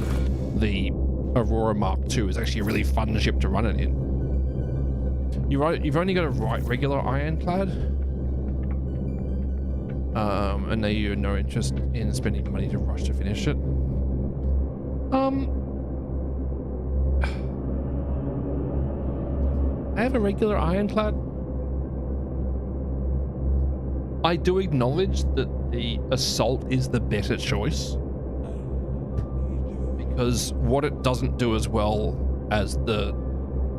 Speaker 3: the Aurora Mark II is actually a really fun ship to run it in. You've only got to write regular ironclad, and now you have no interest in spending money to rush to finish it. I have a regular ironclad. I do acknowledge that the assault is the better choice, because what it doesn't do as well as the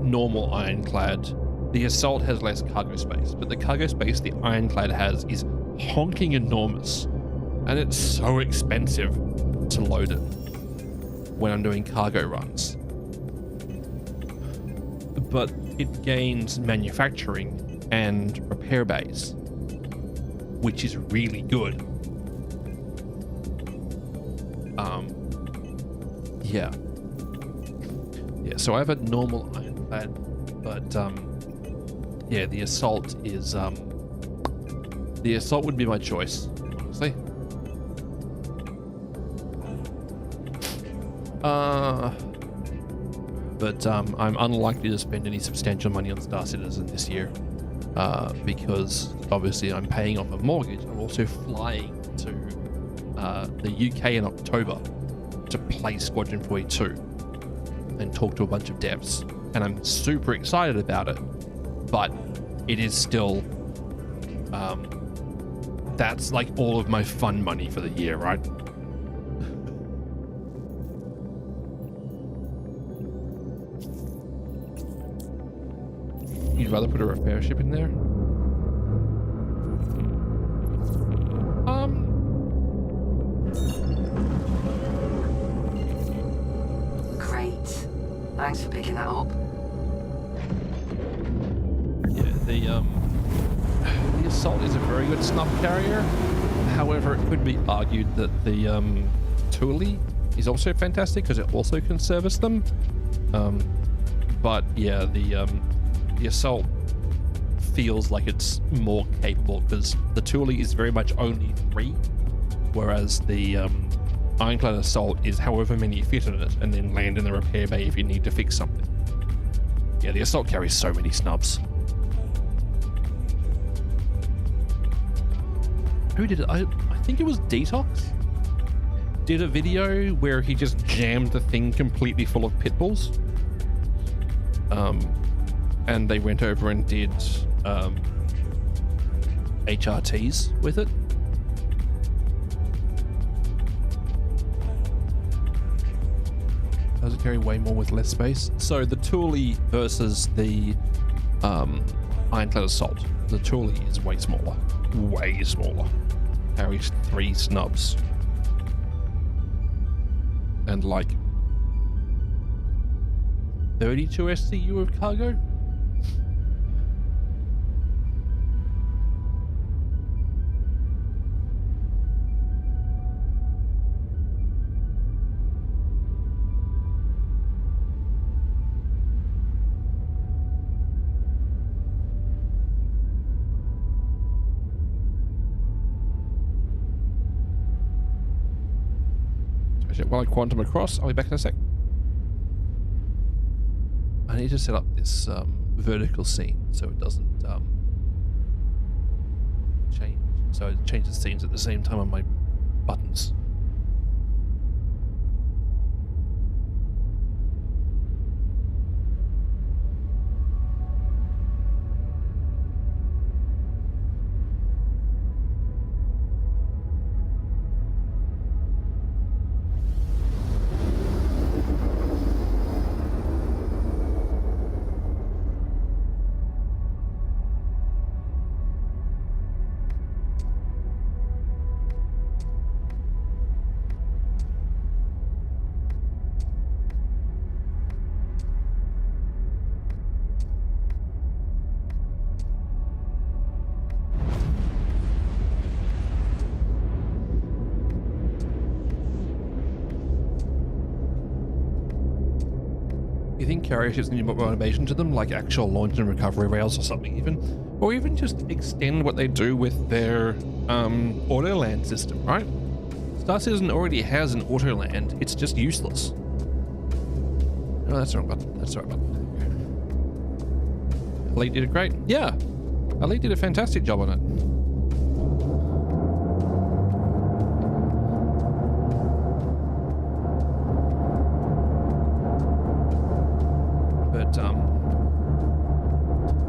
Speaker 3: normal ironclad, the assault has less cargo space, but the cargo space the ironclad has is honking enormous, and it's so expensive to load it when I'm doing cargo runs. But it gains manufacturing and repair bays, which is really good. Yeah, so I have a normal ironclad, but yeah, the assault is the assault would be my choice, honestly. But I'm unlikely to spend any substantial money on Star Citizen this year, because obviously I'm paying off a mortgage. I'm also flying to the UK in October to play Squadron 42 and talk to a bunch of devs, and I'm super excited about it, but it is still that's like all of my fun money for the year, right? You'd rather put a repair ship in there?
Speaker 6: Great. Thanks for picking that up.
Speaker 3: Yeah, the assault is a very good snuff carrier. However, it could be argued that the Thule is also fantastic because it also can service them. But yeah, the Assault feels like it's more capable because the Thule is very much only 3, whereas the Ironclad Assault is however many fit in it and then land in the repair bay if you need to fix something. Yeah, the Assault carries so many snubs. Who did it? I think it was Detox. Did a video where he just jammed the thing completely full of pit bulls. And they went over and did HRTs with it. Does it carry way more with less space? So the Thule versus the Ironclad Assault. The Thule is way smaller. Way smaller. Carries 3 snubs. And like 32 SCU of cargo? While I quantum across, I'll be back in a sec. I need to set up this vertical scene so it doesn't change. So it changes scenes at the same time on my buttons. You think carrier ships need more automation to them, like actual launch and recovery rails or something even? Or even just extend what they do with their auto land system, right? Star Citizen already has an auto land, it's just useless. No, that's the wrong button. That's the right button. Elite did it great. Yeah, Elite did a fantastic job on it.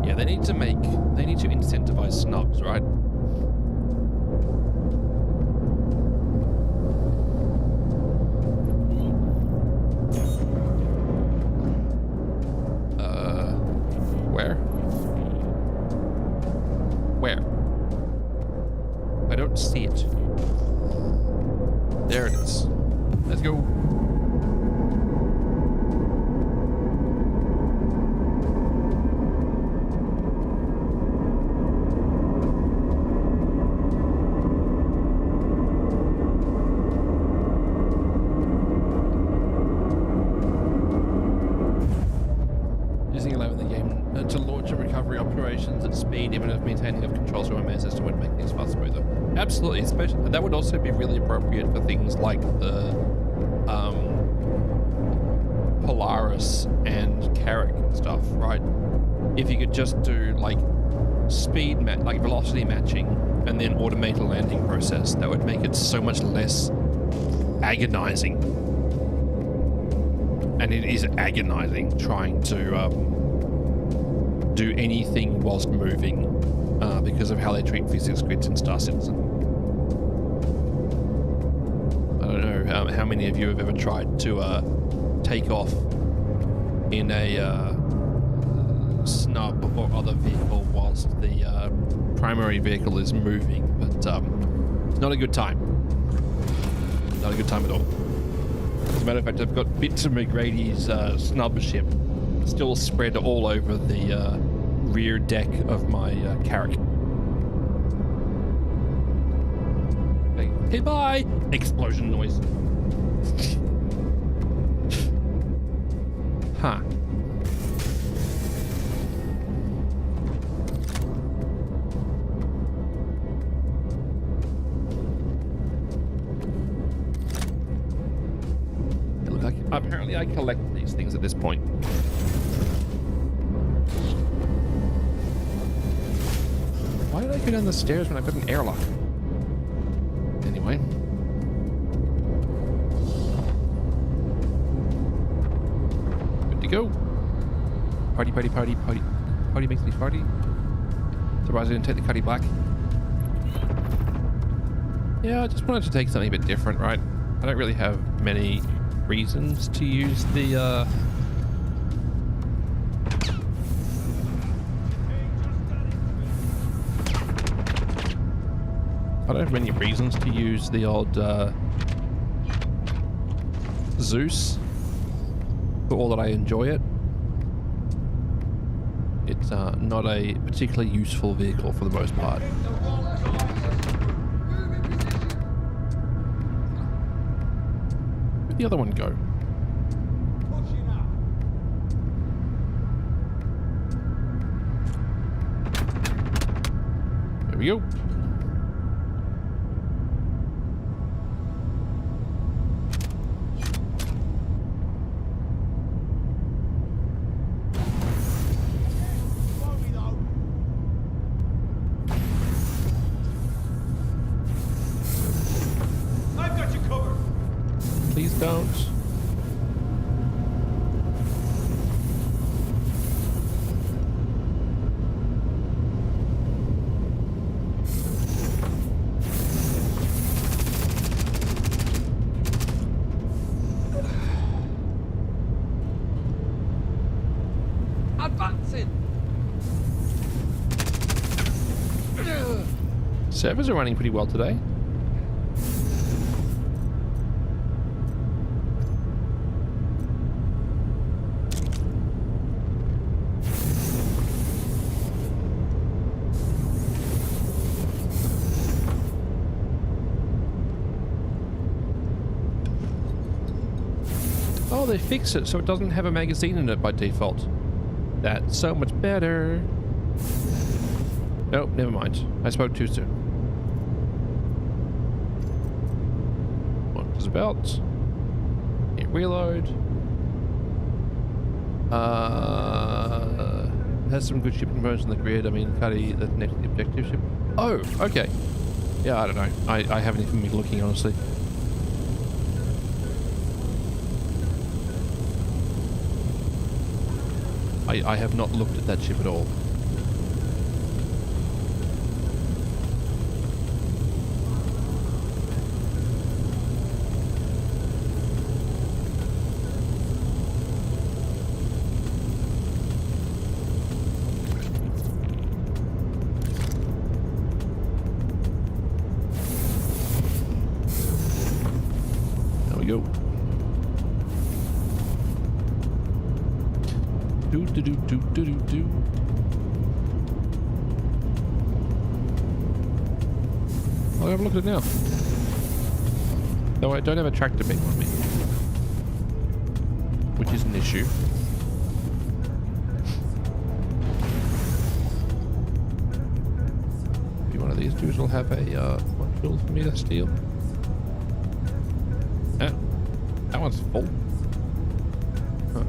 Speaker 3: Yeah, they need to incentivize snubs, right? Where? I don't see it. There it is. Let's go. Even if maintaining of controls from a system would make things far smoother. Absolutely, especially that would also be really appropriate for things like the Polaris and Carrack and stuff, right? If you could just do like like velocity matching and then automate a landing process, that would make it so much less agonizing. And it is agonizing trying to do anything whilst moving because of how they treat physics grids in Star Citizen. I don't know how many of you have ever tried to take off in a snub or other vehicle whilst the primary vehicle is moving, but it's not a good time. Not a good time at all. As a matter of fact, I've got bits of McGrady's snub ship still spread all over the rear deck of my Carrack. Okay, bye. Explosion noise. Huh. Look, apparently I collect these things at this point. Why did I go down the stairs when I've got an airlock? Anyway. Good to go. Party, party, party, party. Party makes me party. Surprised I didn't take the Cuddy Black. Yeah, I just wanted to take something a bit different, right? I don't really have many reasons to use the, I don't have many reasons to use the old, Zeus. For all that I enjoy it. It's, not a particularly useful vehicle for the most part. Where'd the other one go? There we go. Please don't.
Speaker 7: Advancing!
Speaker 3: Servers are running pretty well today. Oh, they fixed it so it doesn't have a magazine in it by default. That's so much better. Nope, never mind. I spoke too soon. What is about? Hit reload. Has some good ship components on the grid. I mean, Cuddy, that's next to the objective ship. Oh, okay. Yeah, I don't know. I haven't even been looking, honestly. I have not looked at that ship at all. There we go. Do. I'll have a look at it now. Though I don't have a tractor beam on me, which is an issue. Maybe one of these dudes will have a module for me to steal. That one's full. Huh.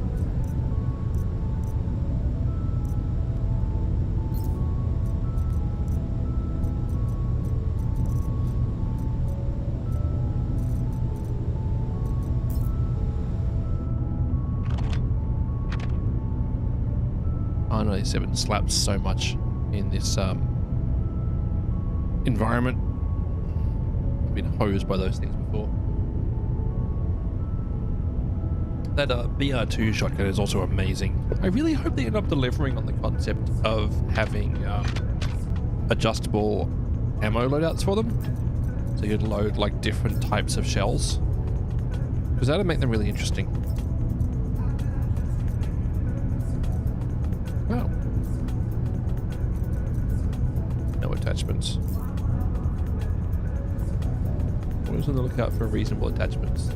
Speaker 3: Oh no, 7 slaps so much in this environment. I've been hosed by those things before. That BR2 shotgun is also amazing. I really hope they end up delivering on the concept of having adjustable ammo loadouts for them. So you could load like different types of shells. Because that would make them really interesting. Wow. No attachments. Always on the lookout for reasonable attachments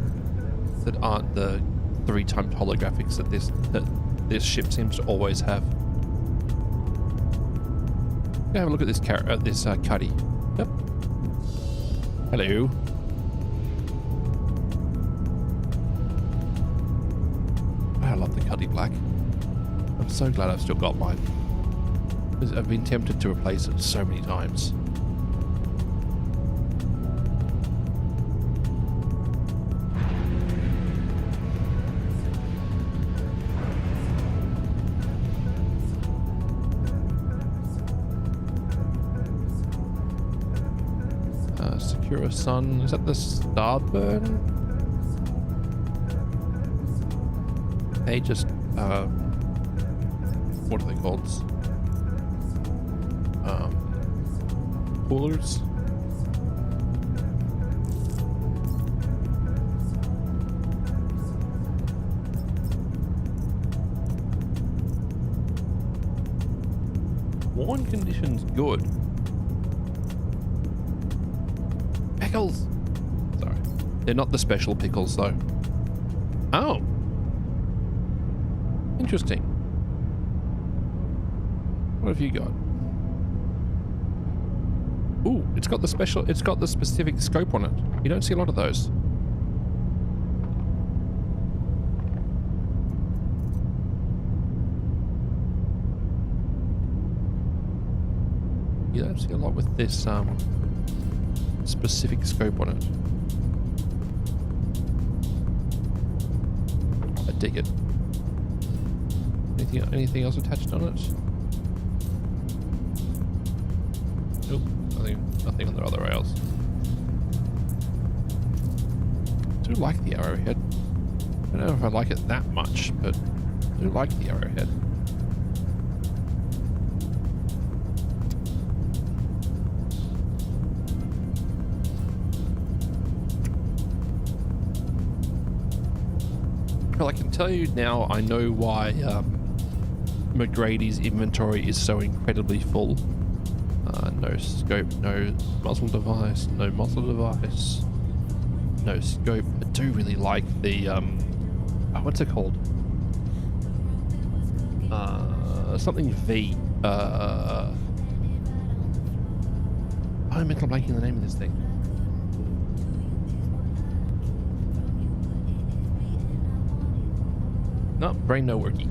Speaker 3: that aren't the 3-timed holographics that this ship seems to always have. Have a look at this cuddy. Yep. Hello. I love the cuddy black. I'm so glad I've still got mine. Because I've been tempted to replace it so many times. Secure a sun. Is that the starboard? They just what are they called? Coolers. Worn conditions good. Pickles. Sorry, they're not the special pickles though. Oh, interesting. What have you got? Ooh, it's got the specific scope on it. You don't see a lot of those. You don't see a lot with this specific scope on it. I dig it. Anything else attached on it? Nope, nothing on the other rails. I do like the arrowhead. I don't know if I like it that much, but I do like the arrowhead. Well, I can tell you now, I know why McGrady's inventory is so incredibly full. No scope, no muzzle device, no scope. I do really like the what's it called? Something V. I'm mental blanking the name of this thing. No, brain no worky.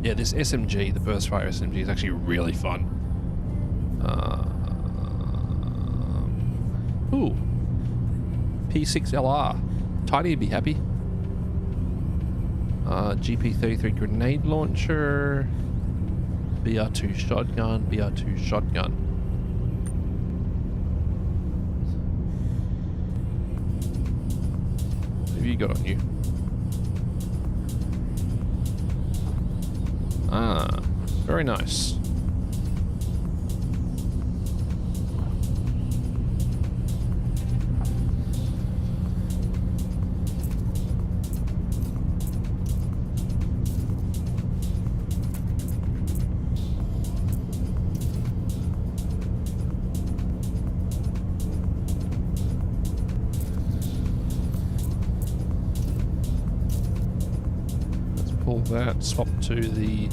Speaker 3: Yeah, this SMG, the Burstfire SMG, is actually really fun. Ooh, P6LR. Tiny would be happy. GP33 grenade launcher. BR2 shotgun. BR2 shotgun. What have you got on you? Ah, very nice. Let's pull that, swap to the,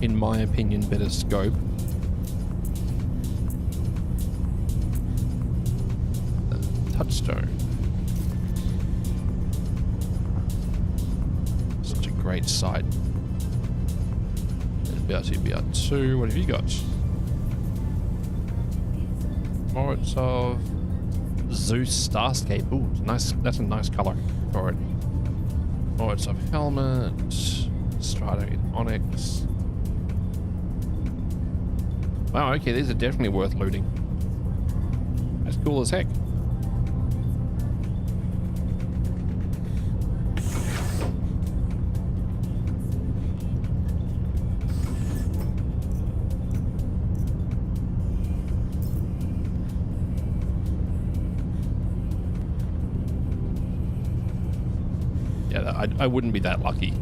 Speaker 3: in my opinion, better scope. Touchstone. Such a great sight. BR2, BR2. What have you got? Morozov Zeus Starscape. Ooh, nice. That's a nice color for it. Morozov helmet. Strider in Onyx. Wow, okay, these are definitely worth looting. That's cool as heck. Yeah, I wouldn't be that lucky.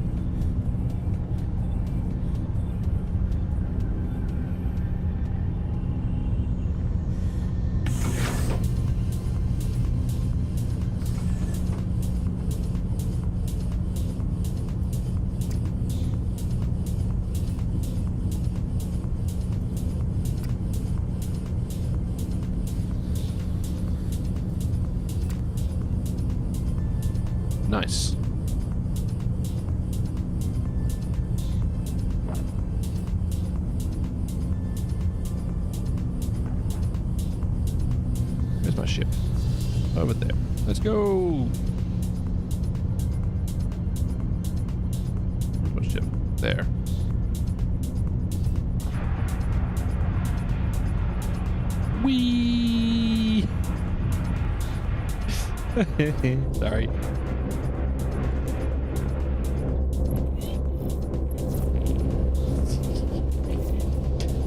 Speaker 3: Nice. Where's my ship? Over there. Let's go. Where's my ship? There. Whee! Sorry.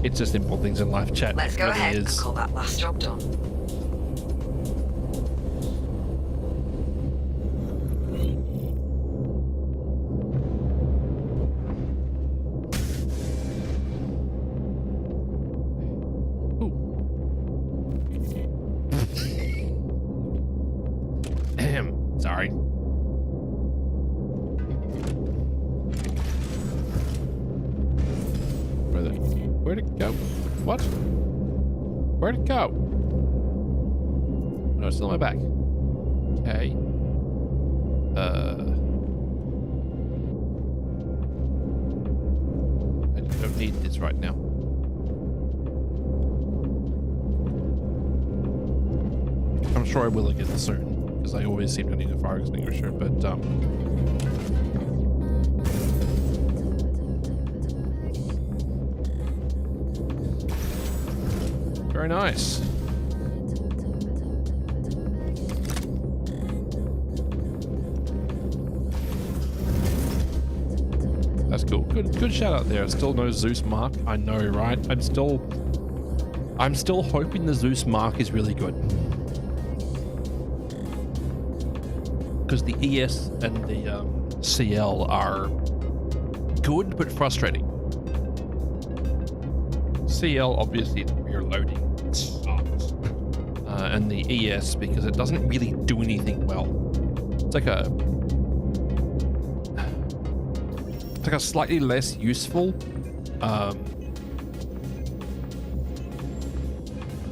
Speaker 3: It's just simple things in life, chat.
Speaker 6: Let's go
Speaker 3: It really
Speaker 6: ahead and
Speaker 3: is.
Speaker 6: call that last job done.
Speaker 3: Ahem. Sorry. Where'd it go? What? Where'd it go? No, it's still on my back. Okay. I don't need this right now. I'm sure I will again soon, because I always seem to need a fire extinguisher, but very nice. That's cool. Good shout out there. Still no Zeus mark. I know, right? I'm still hoping the Zeus mark is really good. Because the ES and the CL are good but frustrating. CL obviously the rear loading sucks, and the ES because it doesn't really do anything well. It's like a slightly less useful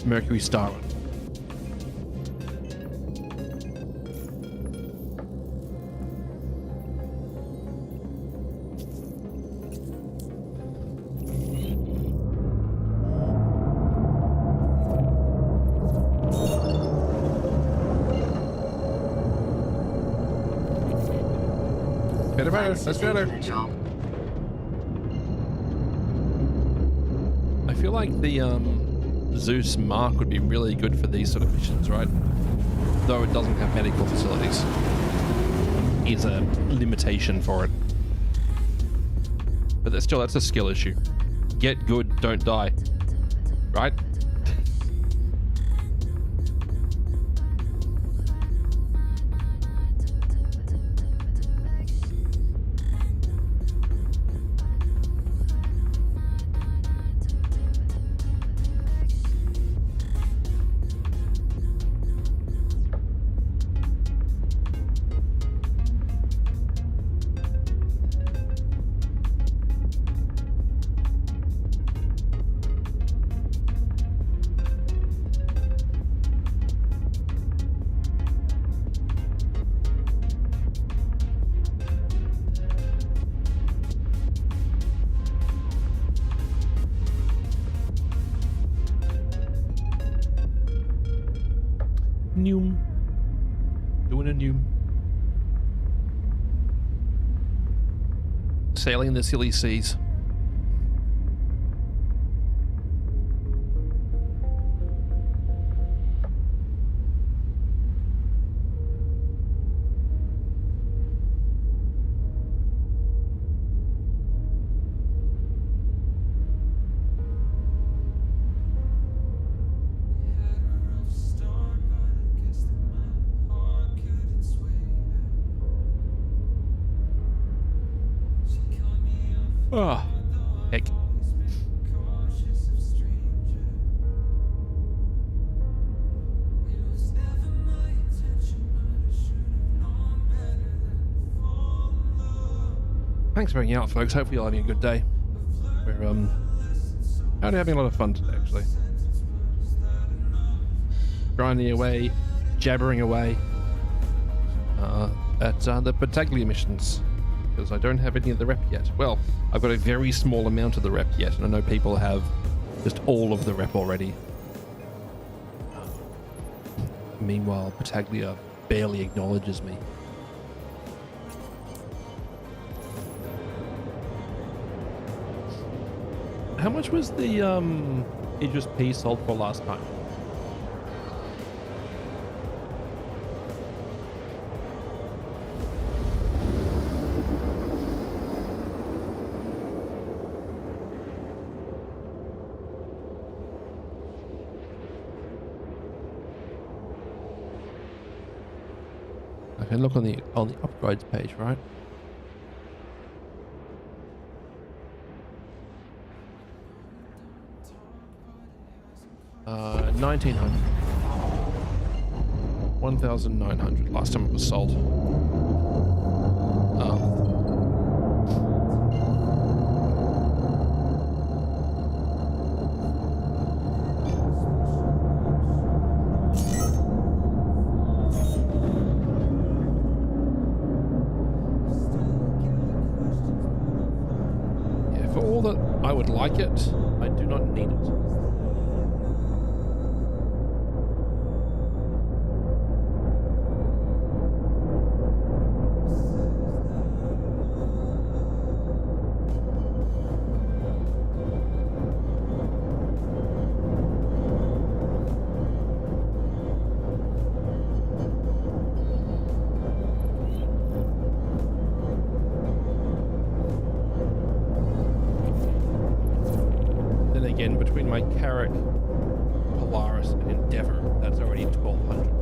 Speaker 3: Mercury Star Run. Better.
Speaker 6: Thanks
Speaker 3: Let's
Speaker 6: for
Speaker 3: go there.
Speaker 6: taking the job.
Speaker 3: I feel like the Zeus Mark would be really good for these sort of missions, right? Though it doesn't have medical facilities. Is a limitation for it. But that's a skill issue. Get good, don't die. Right? Noom. Doing a noom. Sailing the silly seas. Oh, heck. Thanks for hanging out, folks. Hopefully you're having a good day. We're having a lot of fun today, actually. Grinding away, jabbering away. at the Battaglia missions, because I don't have any of the rep yet. Well, I've got a very small amount of the rep yet, and I know people have just all of the rep already. Meanwhile, Battaglia barely acknowledges me. How much was the Idris P sold for last time? I can look on the upgrades page, right? $1,900. 1,900 last time it was sold. Yeah, for all that I would like it, I do not need it. Again, between my Carrack, Polaris, and Endeavour, that's already 1,200.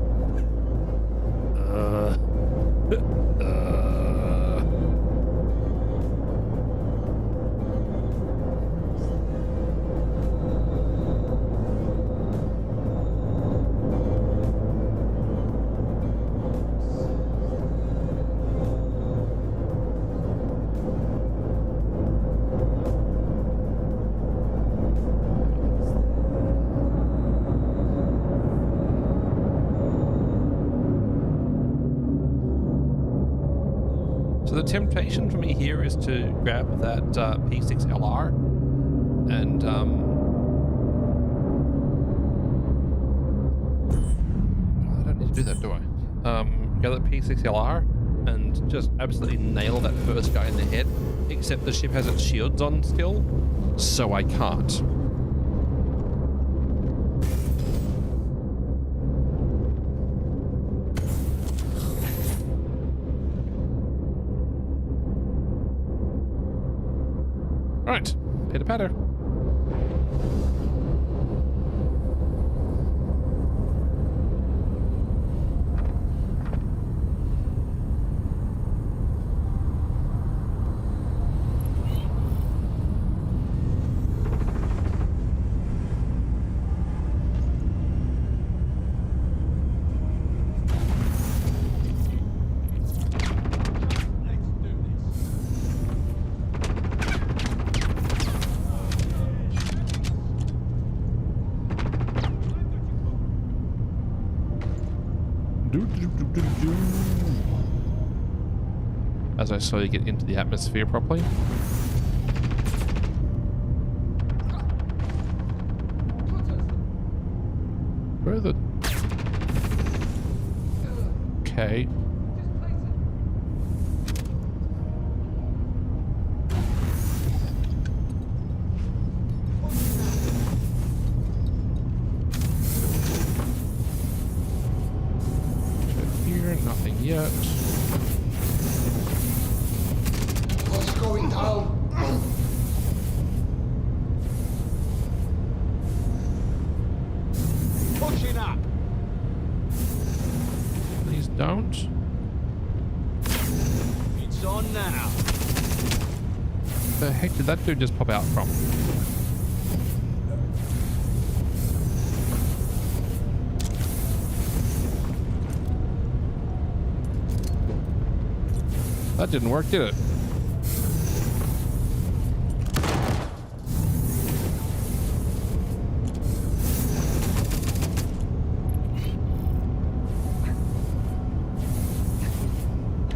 Speaker 3: So the temptation for me here is to grab that P6LR and I don't need to do that, do I? Grab that P6LR and just absolutely nail that first guy in the head, except the ship has its shields on still, so I can't. Right, pitter patter. As I slowly get into the atmosphere properly. Where are the... Okay. Check here, nothing yet.
Speaker 7: What's going down?
Speaker 8: Pushing up.
Speaker 3: Please don't.
Speaker 8: It's on now.
Speaker 3: The heck did that dude just pop out from? That didn't work, did it?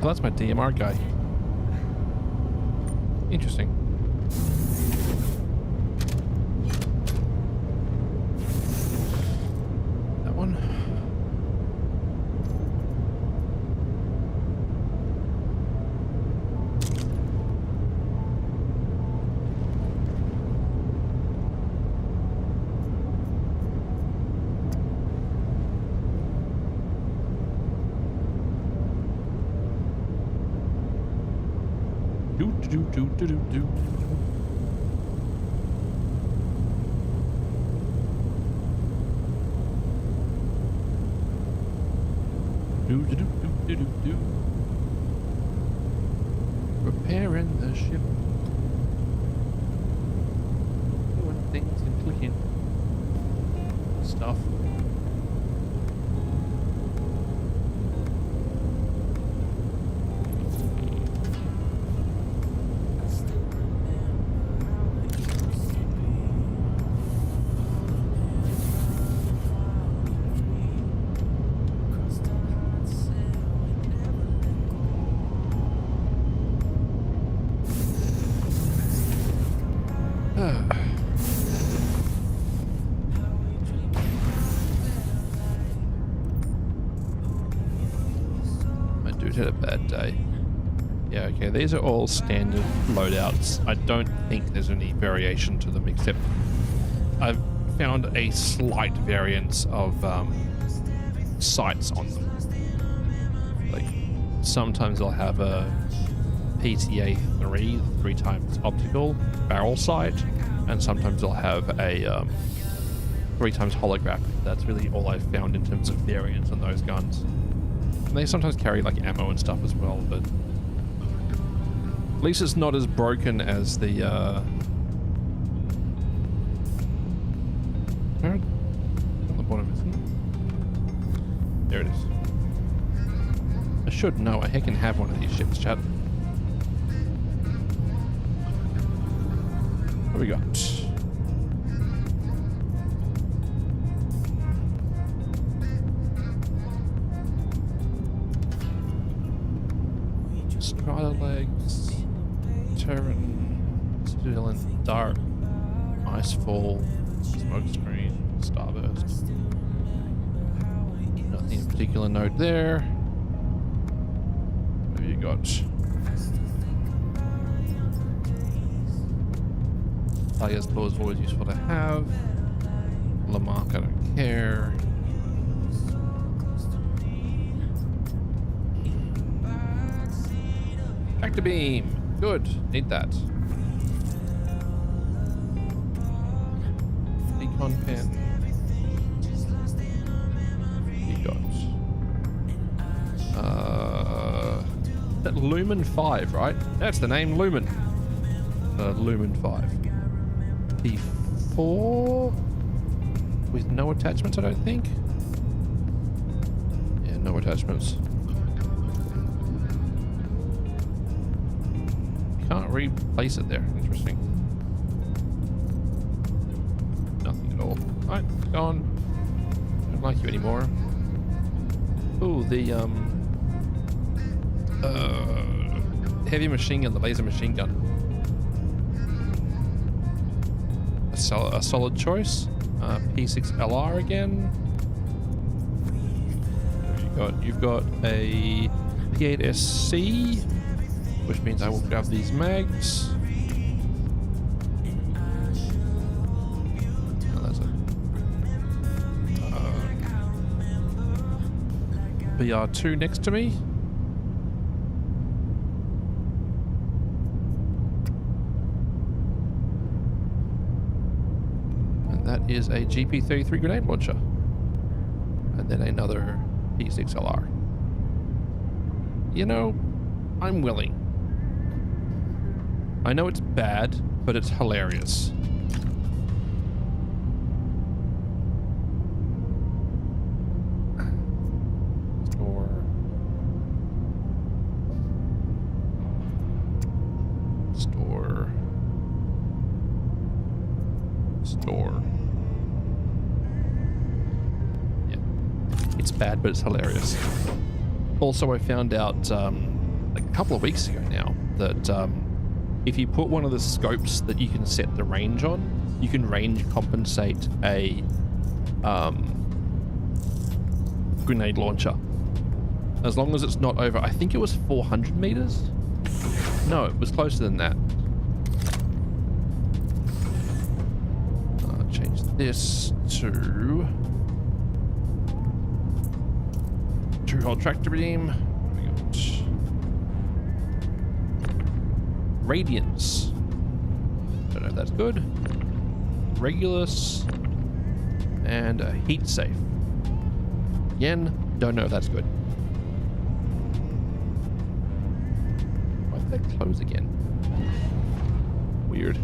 Speaker 3: Oh, that's my DMR guy. Interesting. That one. Do. Do. Repairing the ship. Doing things and clicking stuff. My dude had a bad day. Yeah, okay, these are all standard loadouts. I don't think there's any variation to them, except I've found a slight variance of sights on them. Like, sometimes I'll have a PTA 3 times optical barrel sight, and sometimes I'll have a 3 times holographic. That's really all I've found in terms of variance on those guns. And they sometimes carry like ammo and stuff as well, but at least it's not as broken as the where on the bottom, isn't it? There it is. I should know. I heckin' have one of these ships, chat. What we got? Strata legs, turret, still in dark, icefall, smoke screen, starburst. Nothing in particular note there. What have you got? Player's law is always useful to have. Lamarck, I don't care. Tractor beam. Good. Need that. Decon pen. You got. That Lumen 5, right? That's the name, Lumen. Lumen 5. P4 with no attachments, I don't think. Yeah, no attachments. Can't replace it there. Interesting. Nothing at all. Alright, gone. Don't like you anymore. Ooh, the heavy machine gun, the laser machine gun. A solid choice. P6LR again. You've got a P8SC, which means I will grab these mags. Oh, that's it. BR2 next to me. That is a GP33 grenade launcher. And then another P6LR. You know, I'm willing. I know it's bad, but it's hilarious. Store. Yeah. It's bad, but it's hilarious. Also, I found out like a couple of weeks ago now that if you put one of the scopes that you can set the range on, you can range compensate a grenade launcher. As long as it's not over, I think it was 400 meters? No, it was closer than that. Change this to two-hole tractor beam. We got Radiance. Don't know if that's good. Regulus. And a heat safe. Again, don't know if that's good. Why did that close again? Weird.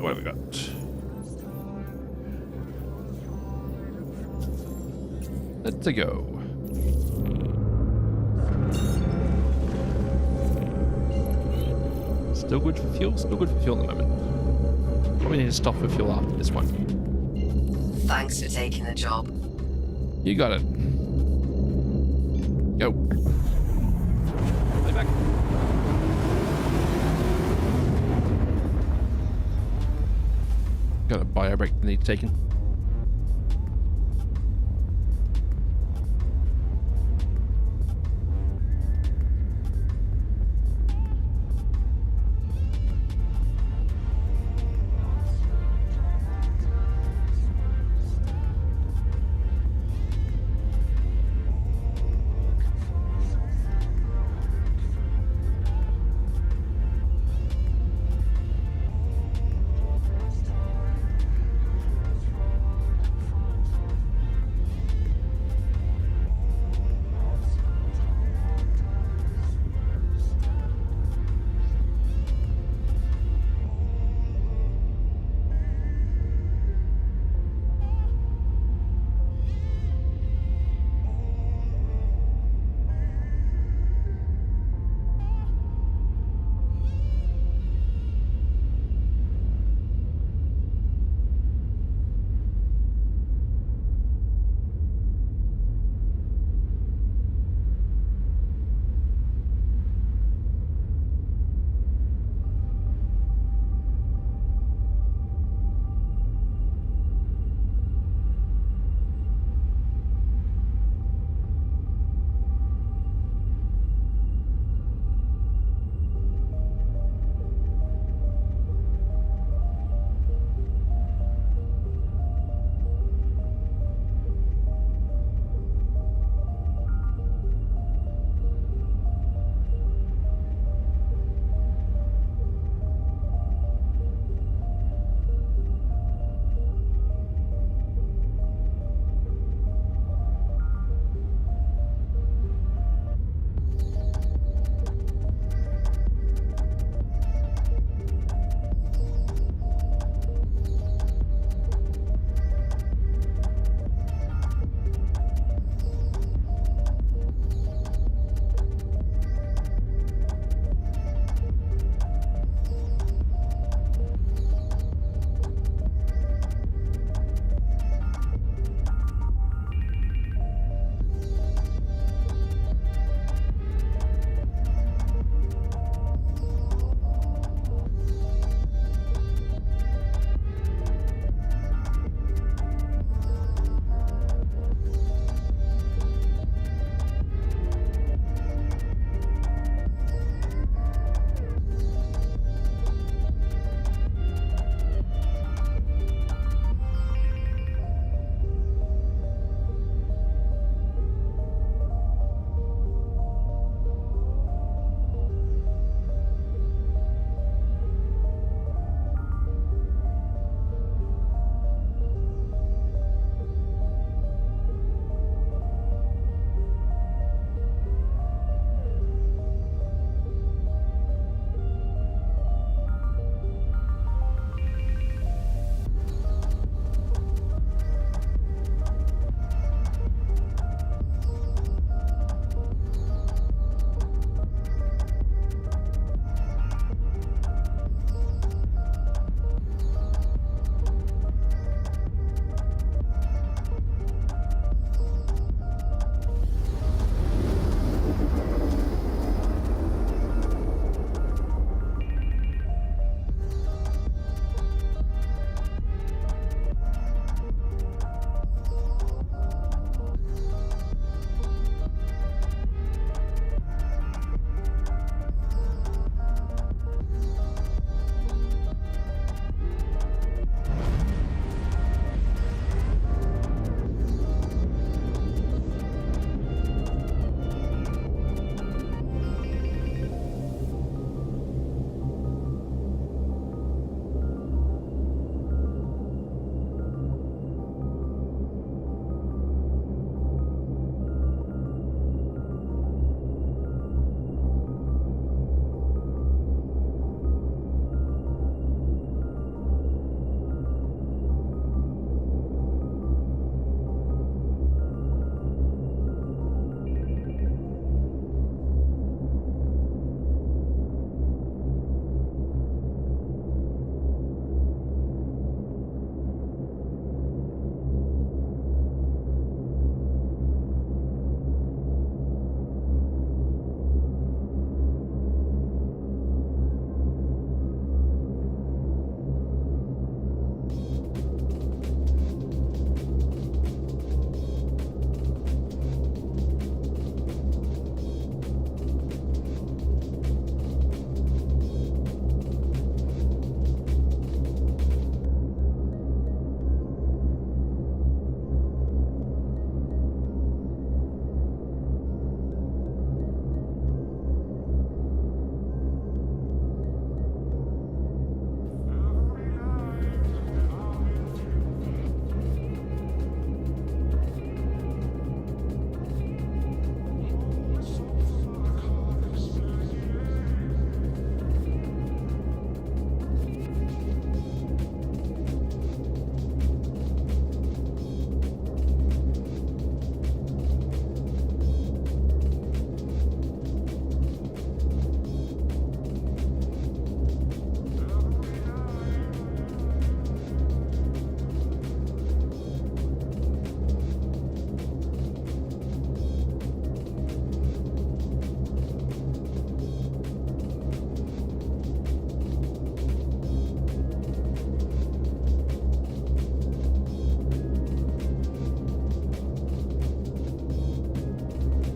Speaker 3: What have we got? Let's go. Still good for fuel? Still good for fuel at the moment. Probably need to stop for fuel after this one.
Speaker 6: Thanks for taking the job.
Speaker 3: You got it. Go. Lay back. Got a bio break that needs taken.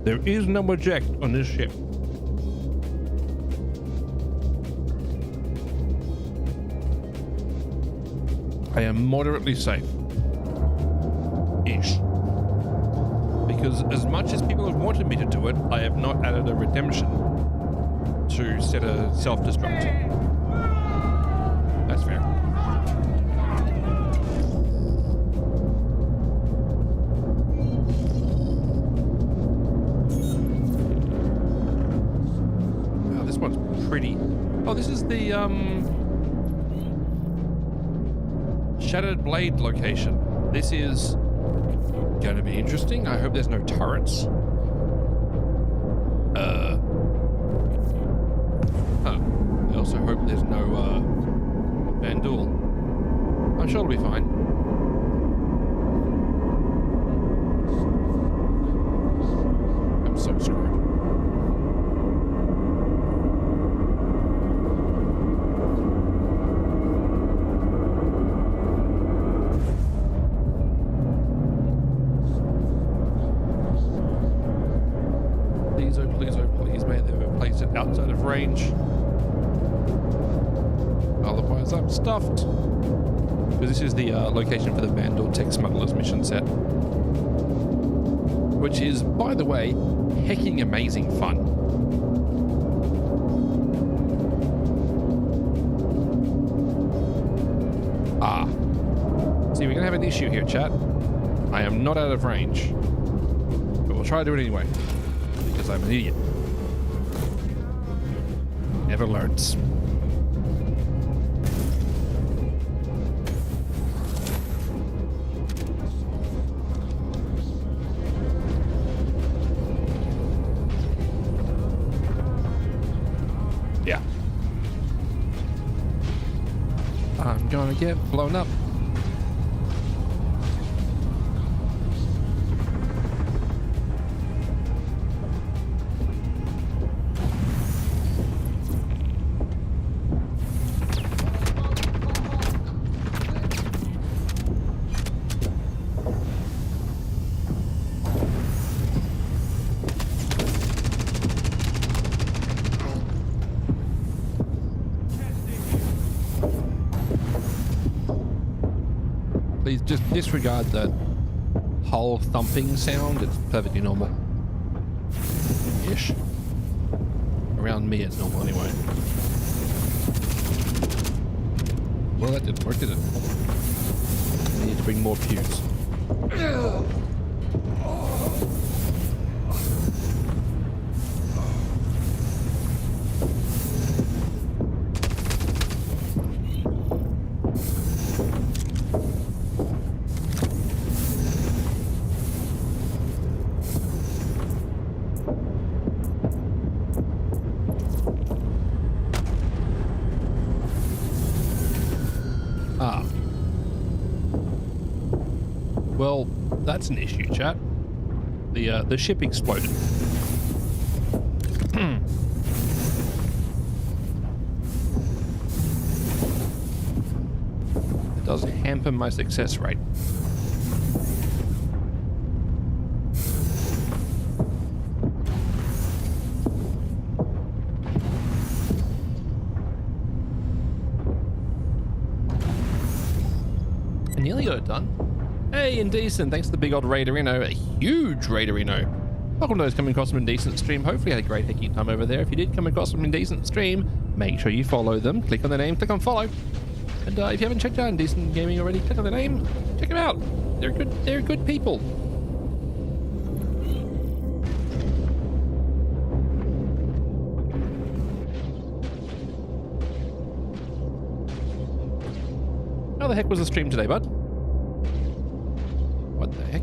Speaker 3: There is no eject on this ship. I am moderately safe. Ish. Because as much as people have wanted me to do it, I have not added a redemption to set a self-destruct. That's fair. Oh, this one's pretty. Oh, this is the Shattered Blade location. This is going to be interesting. I hope there's no turrets. I also hope there's no Vandal. I'm sure it'll be fine. I'm so screwed. Please, may they have placed it outside of range. Otherwise, I'm stuffed. Because this is the location for the Vandal Tech Smugglers mission set. Which is, by the way, hecking amazing fun. See, we're going to have an issue here, chat. I am not out of range. But we'll try to do it anyway. Because I'm an idiot. Never learns. Yeah. I'm gonna get blown up. Please just disregard that hull thumping sound. It's perfectly normal. Ish. Around me it's normal anyway. Well, that didn't work, did it? I need to bring more pews. Well, that's an issue, chat. The ship exploded. It does hamper my success rate. I nearly got it done. Hey, Indecent, thanks to the big old Raiderino, a huge Raiderino. Welcome to those coming across from Indecent stream. Hopefully you had a great hecking time over there. If you did come across from Indecent stream, make sure you follow them. Click on their name, click on follow. And if you haven't checked out Indecent Gaming already, click on their name, check them out. They're good people. How the heck was the stream today, bud? What the heck?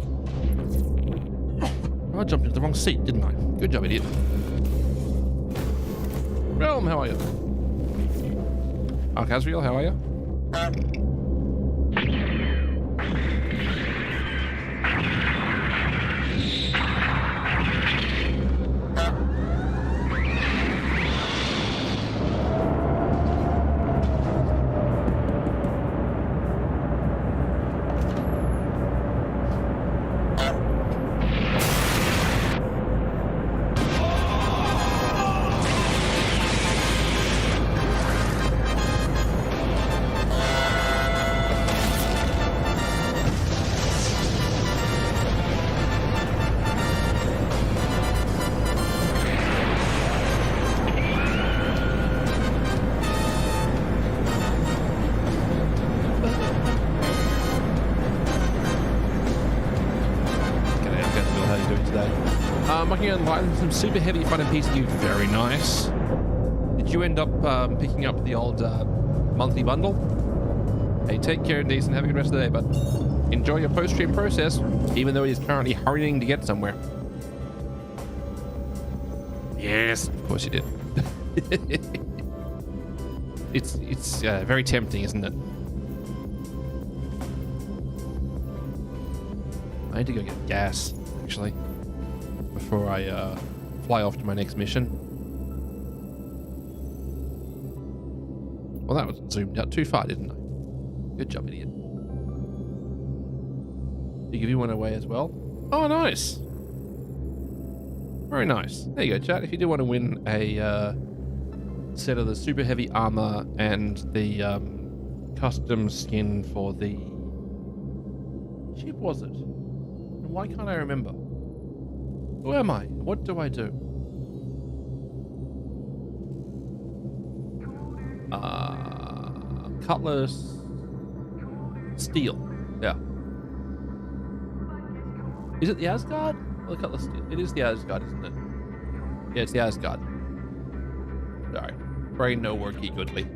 Speaker 3: I jumped into the wrong seat, didn't I? Good job, idiot. Realm, how are you? Casriel, how are you? today. Looking at some super heavy fun and PCU. Very nice. Did you end up picking up the old monthly bundle? Hey, take care, Decent. Have a good rest of the day, bud. Enjoy your post-stream process, even though he is currently hurrying to get somewhere. Yes, of course you did. It's very tempting, isn't it? I need to go get gas, actually, before I fly off to my next mission. Well, that was zoomed out too far, didn't I? Good job, idiot. Did you give you one away as well? Oh, nice. Very nice. There you go, chat. If you do want to win a set of the super heavy armor and the custom skin for the ship, was it? Why can't I remember? Who am I? What do I do? Cutlass steel. Yeah. Is it the Asgard? Or the Cutlass steel? It is the Asgard, isn't it? Yeah, it's the Asgard. Sorry. Brain no worky goodly.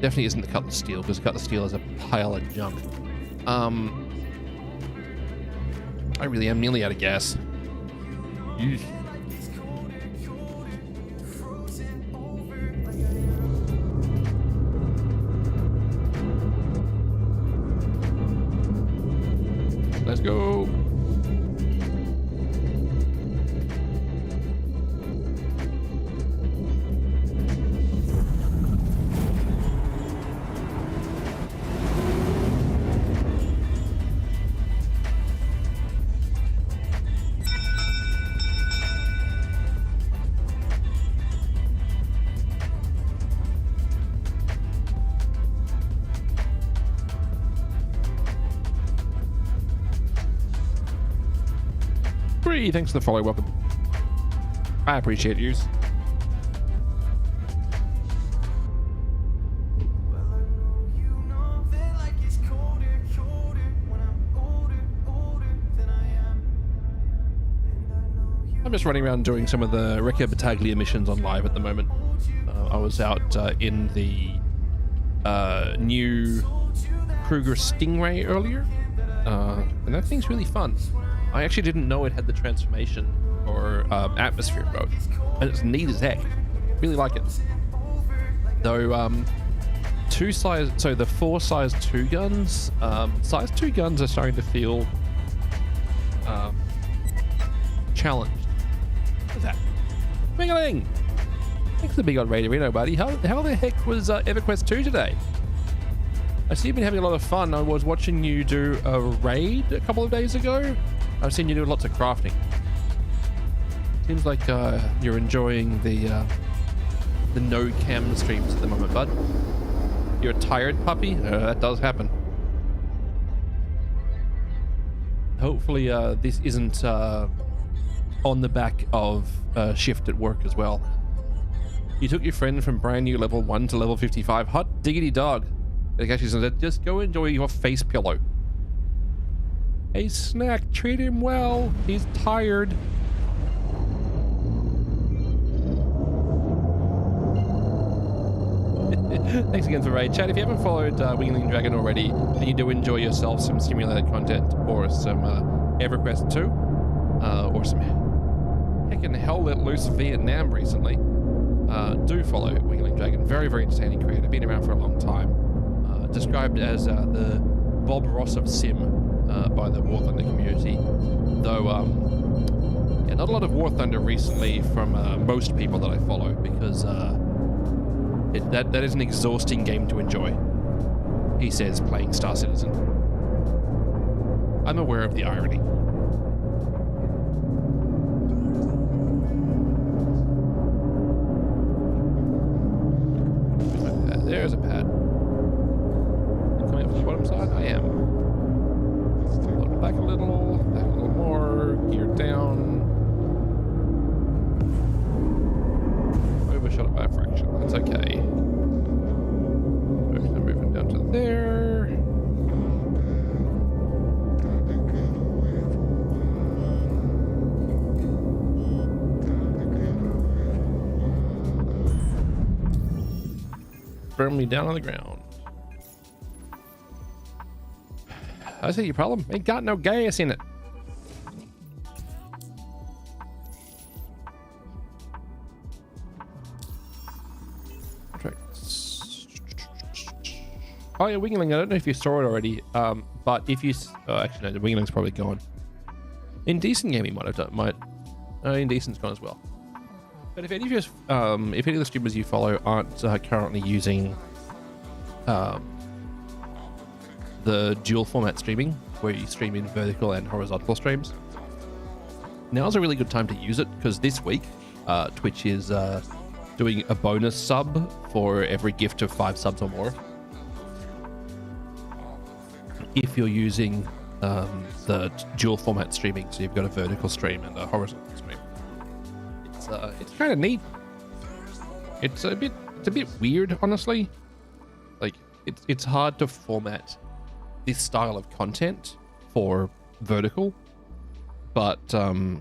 Speaker 3: Definitely isn't the Cutlass steel, because the Cutlass steel is a pile of junk. I really am nearly out of gas. Yeesh. Let's go. Thanks for the follow. Welcome. I appreciate yous. I'm just running around doing some of the Recca Battaglia missions on live at the moment. I was out in the new Kruger Stingray earlier, and that thing's really fun. I actually didn't know it had the transformation or atmosphere mode, and it's neat as heck. Really like it. Though, the 4 size 2 guns, size 2 guns are starting to feel challenged. What's that? Ring-a-ling! Thanks for the big old Raiderino, buddy. How the heck was EverQuest 2 today? I see you've been having a lot of fun. I was watching you do a raid a couple of days ago. I've seen you do lots of crafting. Seems like you're enjoying the no cam streams at the moment, bud. You're a tired puppy? That does happen. Hopefully this isn't on the back of a shift at work as well. You took your friend from brand new level 1 to level 55. Hot diggity dog. Actually said, just go enjoy your face pillow. Hey, Snack, treat him well. He's tired. Thanks again for raid chat. If you haven't followed Wingling Dragon already, and you do enjoy yourself some simulated content or some EverQuest 2, or some heckin' hell let loose Vietnam recently, do follow Wingling Dragon. Very, very entertaining creator. Been around for a long time. Described as the Bob Ross of Sim. By the War Thunder community, though yeah, not a lot of War Thunder recently from most people that I follow, because that is an exhausting game to enjoy, he says, playing Star Citizen. I'm aware of the irony. There's a pad. Coming up from the bottom side, I am. Back a little more, gear down. Overshot it by a fraction. That's okay. Moving down to there. firmly down on the ground. I see your problem. Ain't got no gas in it. Oh yeah, Wingling. I don't know if you saw it already. But if you, actually no, the Wingling's probably gone. Indecent Gaming might have done. Indecent's gone as well. But if any of you, if any of the streamers you follow aren't currently using the dual format streaming, where you stream in vertical and horizontal streams, now's a really good time to use it, because this week Twitch is doing a bonus sub for every gift of 5 subs or more. If you're using the dual format streaming, so you've got a vertical stream and a horizontal stream, it's kind of neat. It's a bit weird, honestly. Like it's hard to format this style of content for vertical, but there we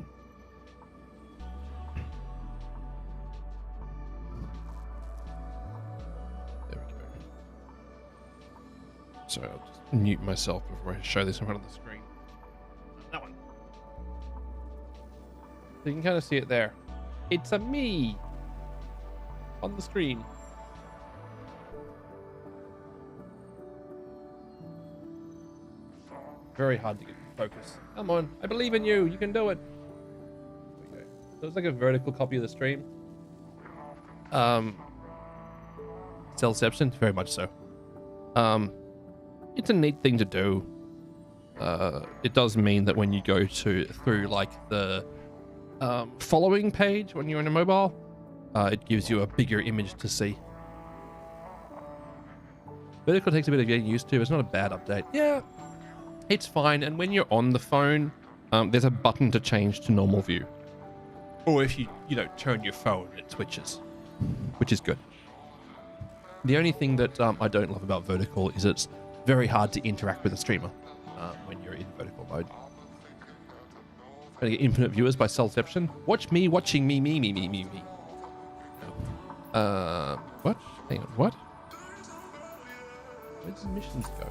Speaker 3: go. So I'll just mute myself before I show this in front of the screen. That one. So you can kind of see it there. It's a me on the screen. Very hard to get focus. Come on, I believe in you. You can do it. Okay. So it's like a vertical copy of the stream. Self-deception, very much so. It's a neat thing to do. It does mean that when you go through like the following page when you're on a mobile, it gives you a bigger image to see. Vertical takes a bit of getting used to. It's not a bad update. Yeah, it's fine. And when you're on the phone, there's a button to change to normal view. Or if you turn your phone, it switches, which is good. The only thing that I don't love about vertical is it's very hard to interact with a streamer when you're in vertical mode. Trying to get infinite viewers by self-deception. Watch me watching me. What? Hang on, what? Where did the missions go?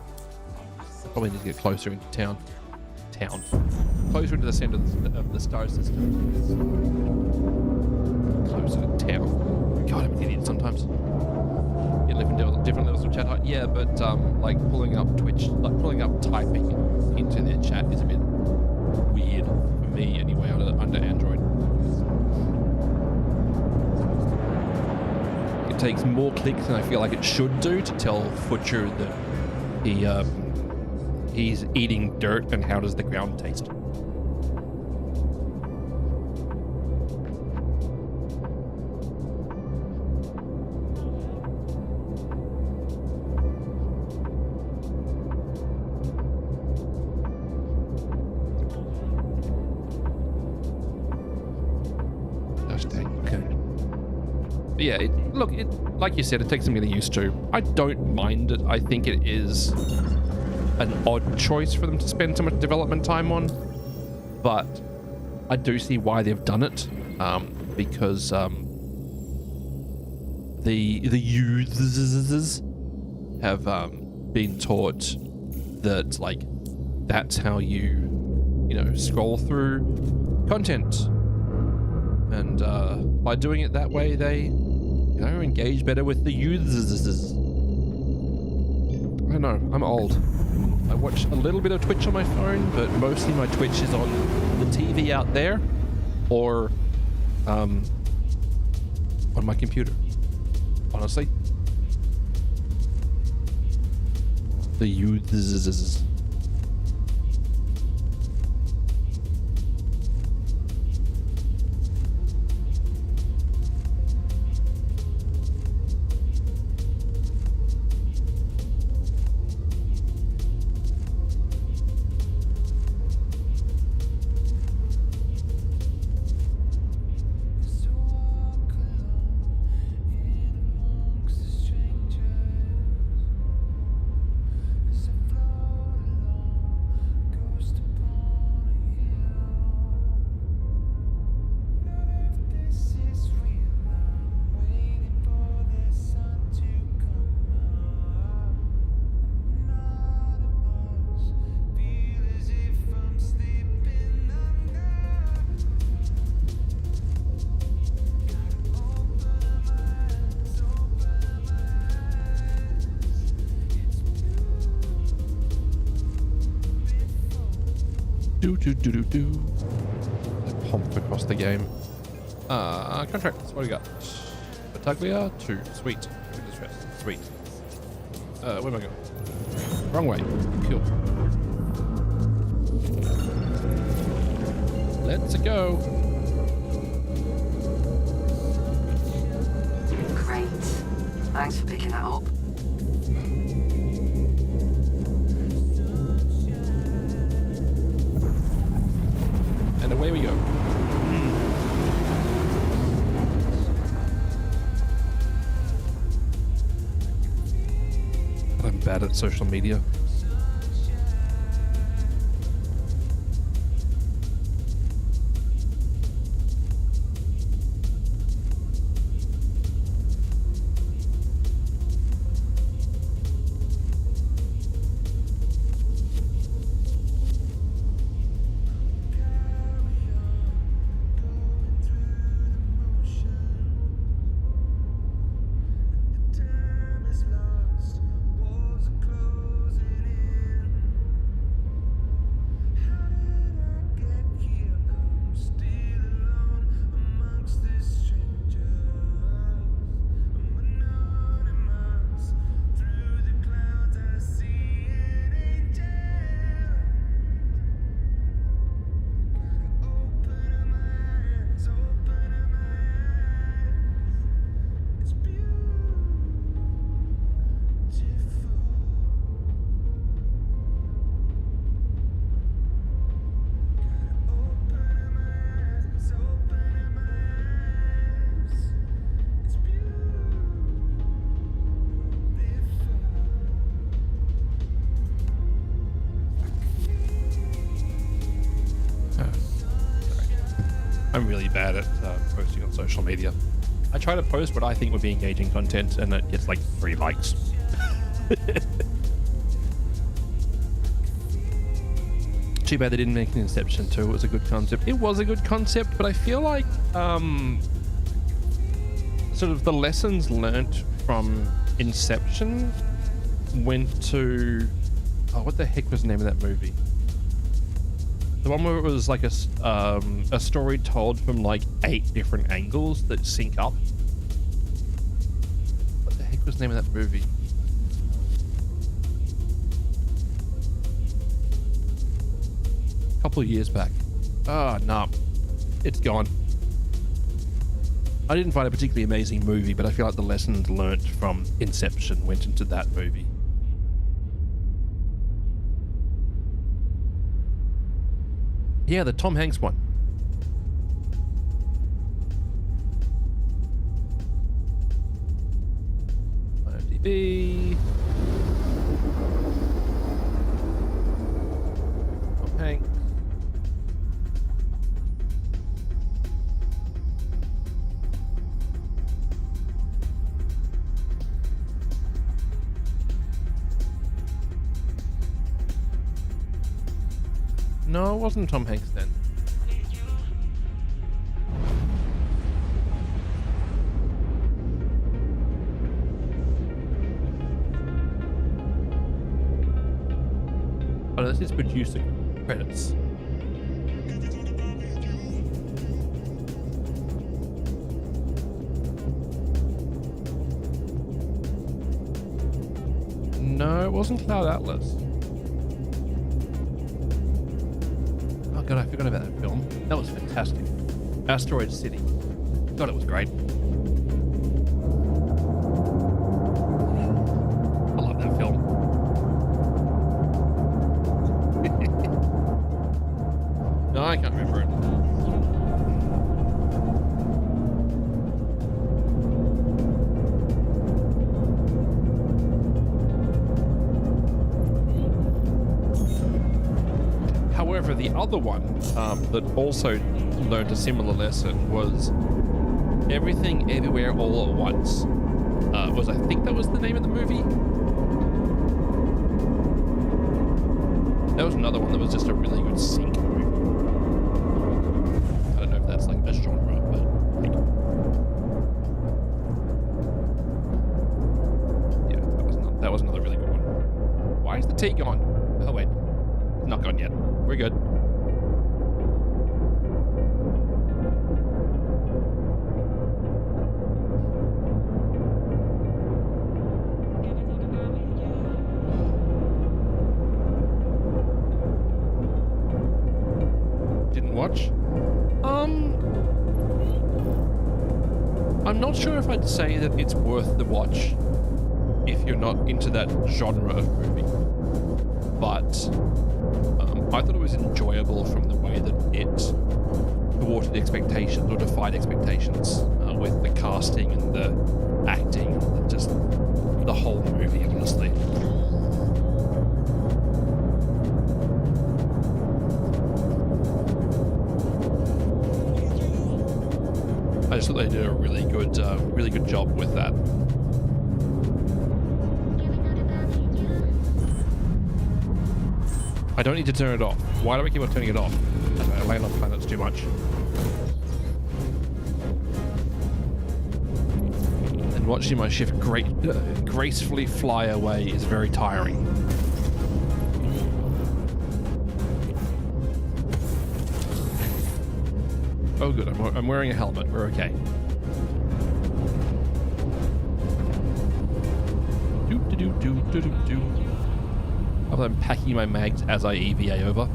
Speaker 3: I probably need to get closer into town. Closer into the center of the star system. Closer to town. God, I'm an idiot sometimes. You live in different levels of chat height. Yeah, but like pulling up typing into their chat is a bit weird for me anyway under Android. It takes more clicks than I feel like it should do to tell Futcher that he's eating dirt and how does the ground taste. Yeah, like you said, it takes some getting used to. I don't mind it. I think it is an odd choice for them to spend so much development time on, but I do see why they've done it, because the users have been taught that like that's how you scroll through content, and by doing it that way, they engage better with the users. I don't know, I'm old. I watch a little bit of Twitch on my phone, but mostly my Twitch is on the TV out there or on my computer, honestly. The users. Pomp across the game. Contracts. What do we got? Battaglia 2. Sweet. Good distress. Sweet. Where am I going? Wrong way. Cool. Let's go.
Speaker 6: Great. Thanks for picking that up.
Speaker 3: And away we go. I'm bad at social media. I'm really bad at posting on social media. I try to post what I think would be engaging content and it gets like 3 likes. Too bad they didn't make an Inception 2. It was a good concept. It was a good concept, but I feel like sort of the lessons learnt from Inception went to... Oh, what the heck was the name of that movie? The one where it was like a story told from like 8 different angles that sync up. What the heck was the name of that movie? A couple of years back. Ah, nah. It's gone. I didn't find it a particularly amazing movie, but I feel like the lessons learnt from Inception went into that movie. Yeah, the Tom Hanks one. IMDb. Tom Hanks. No, it wasn't Tom Hanks then. Oh, this is producer credits. No, it wasn't Cloud Atlas. God, I forgot about that film. That was fantastic. Asteroid City. God, it was great. I love that film. No, I can't remember it. However, the other one that also learned a similar lesson was Everything Everywhere All at Once. I think that was the name of the movie. That was another one that was just a really good sync movie. I don't know if that's like a genre, but like, yeah, that was another really good one. Why is the tea gone? Oh wait, not gone yet. We're good. watch. I'm not sure if I'd say that it's worth the watch if you're not into that genre of movie. But I thought it was enjoyable from the way that it thwarted expectations or defied expectations with the casting and the acting and just the whole movie, honestly. I just thought they did a really good job with that. I don't need to turn it off. Why do I keep on turning it off? I land on planets too much. And watching my ship gracefully fly away is very tiring. Oh good, I'm wearing a helmet. We're okay. I'm packing my mags as I EVA over.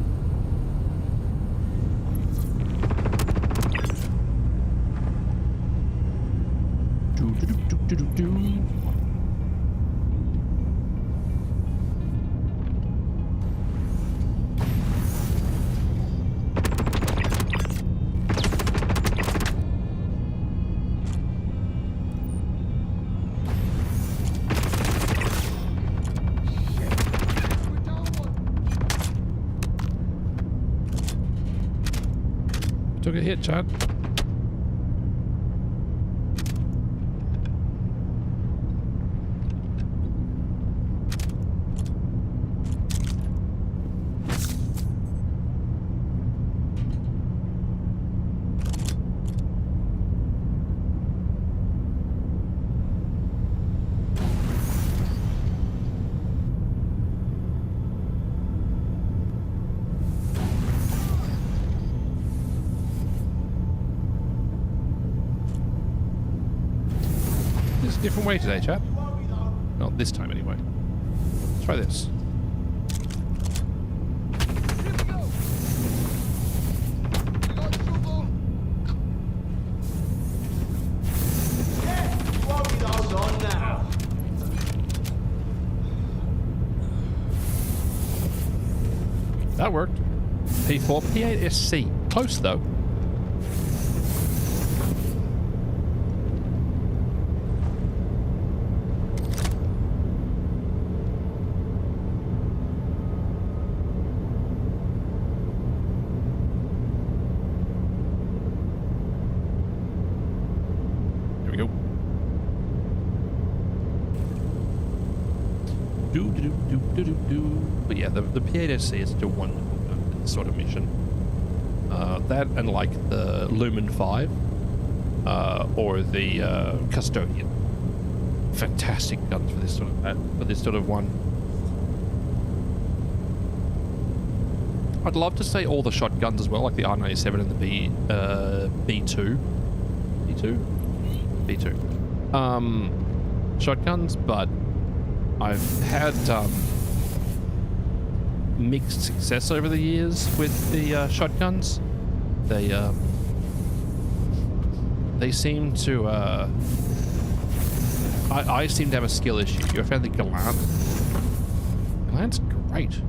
Speaker 3: Took a hit, Chad. Different way today, chat. Not this time, anyway. Let's try this. That worked. P4, P8SC. Close, though. But yeah, the P8SC is still wonderful sort of mission. That and like the Lumen 5 or the Custodian. Fantastic guns for this sort of one. I'd love to say all the shotguns as well, like the R97 and the B2 shotguns, but I've had mixed success over the years with the shotguns. They seem to I seem to have a skill issue. You found the Gallant? Gallant's great.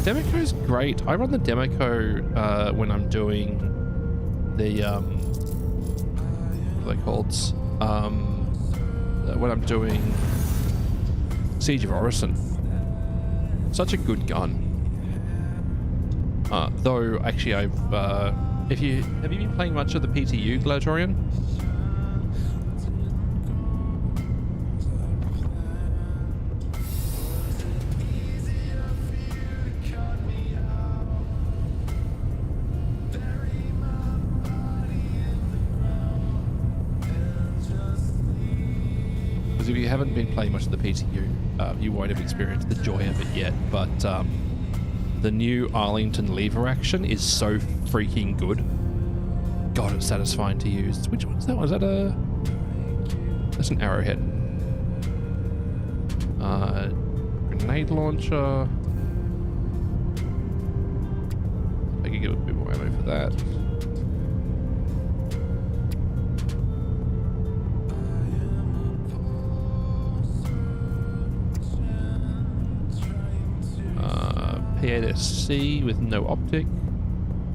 Speaker 3: Demeco's great. I run the Demeco when I'm doing the what are they called? When I'm doing Siege of Orison. Such a good gun. Though actually I've have you been playing much of the PTU, Gladiatorian? If you haven't been playing much of the PTU, you won't have experienced the joy of it yet, but the new Arlington lever action is so freaking good. God, it's satisfying to use. Which one's that one? Is that that's an arrowhead. Grenade launcher. give a bit more ammo for that. P8SC with no optic.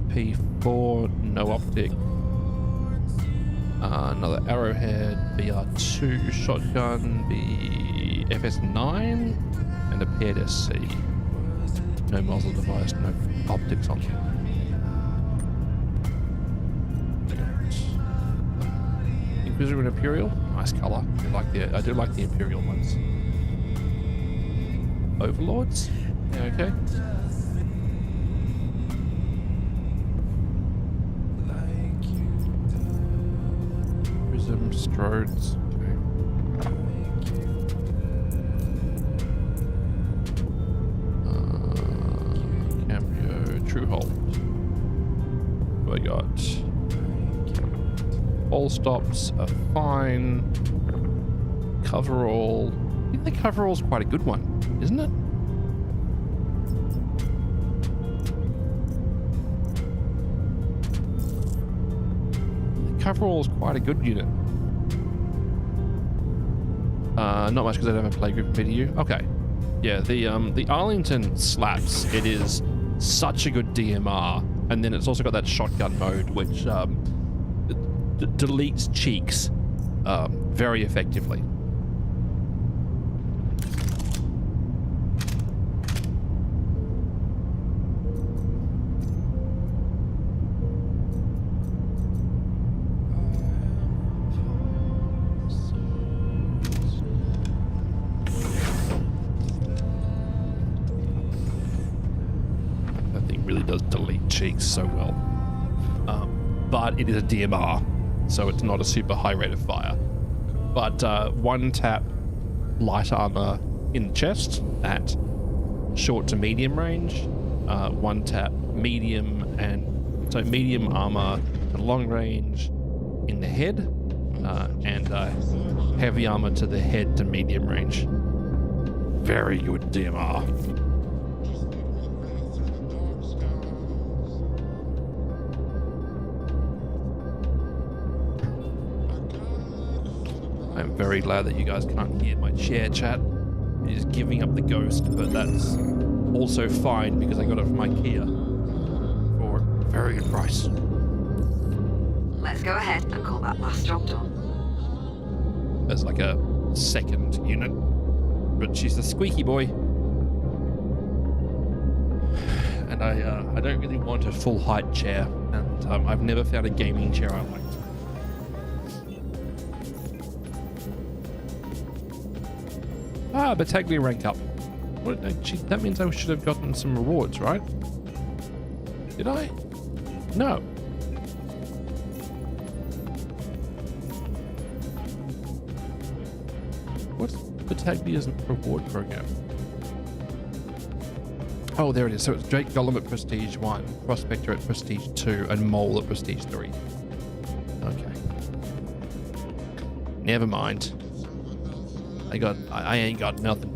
Speaker 3: P4, no optic. Another arrowhead, BR2 shotgun, FS9, and a P8SC. No muzzle device, no optics on them. Inquisitor and Imperial, nice color. I do like the Imperial ones. Overlords, yeah, okay. Prism, Strodes, okay. Cambio, True Hold. I got all stops are fine. Coverall. I think the coverall's quite a good one, isn't it? The coverall's quite a good unit. Not much because I don't have a playgroup video. Okay. Yeah, the Arlington slaps. It is such a good DMR. And then it's also got that shotgun mode, which deletes cheeks very effectively. That thing really does delete cheeks so well. But it is a DMR, so it's not a super high rate of fire. But one tap light armor in the chest at short to medium range, one tap medium armor at long range in the head, and heavy armor to the head to medium range. Very good DMR. I'm very glad that you guys can't hear my chair chat. It is giving up the ghost, but that's also fine because I got it from IKEA for a very good price.
Speaker 6: Let's go ahead and call that last job done.
Speaker 3: As like a second unit, but she's the squeaky boy. And I don't really want a full height chair, and I've never found a gaming chair I liked. Ah, Battaglia rank up. What, that means I should have gotten some rewards, right? Did I? No. What's Battaglia's reward program? Oh, there it is. So it's Drake Gollum at Prestige 1, Prospector at Prestige 2, and Mole at Prestige 3. Okay. Never mind. I ain't got nothing.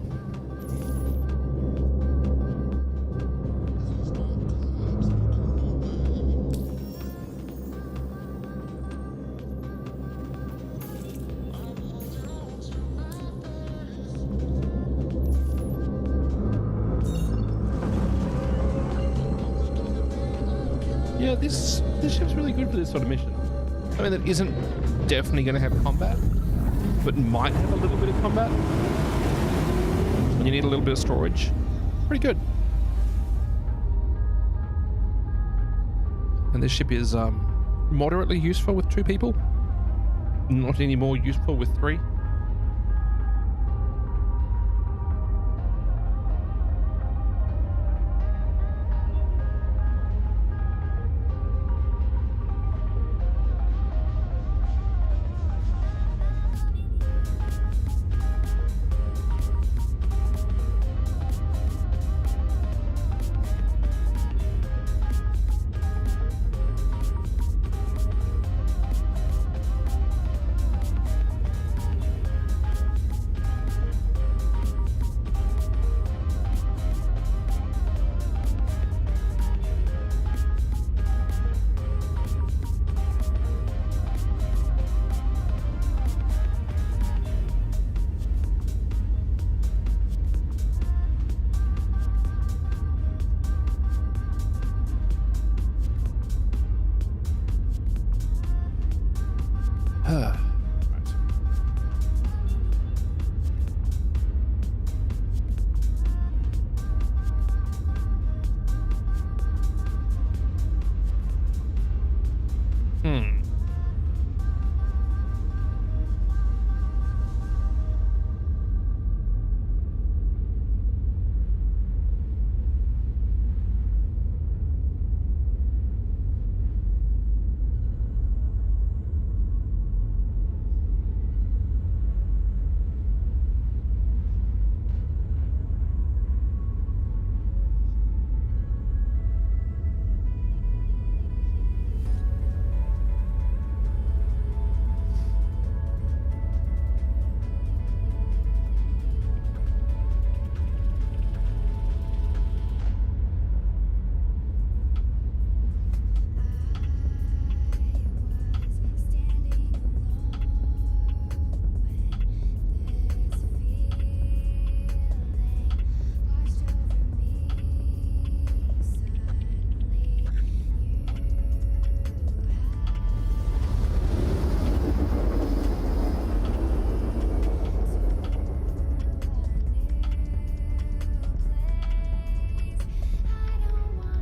Speaker 3: Yeah, this ship's really good for this sort of mission. I mean, it isn't definitely going to have combat, but might have a little bit of combat when you need a little bit of storage. Pretty good. And this ship is moderately useful with 2 people. Not any more useful with 3.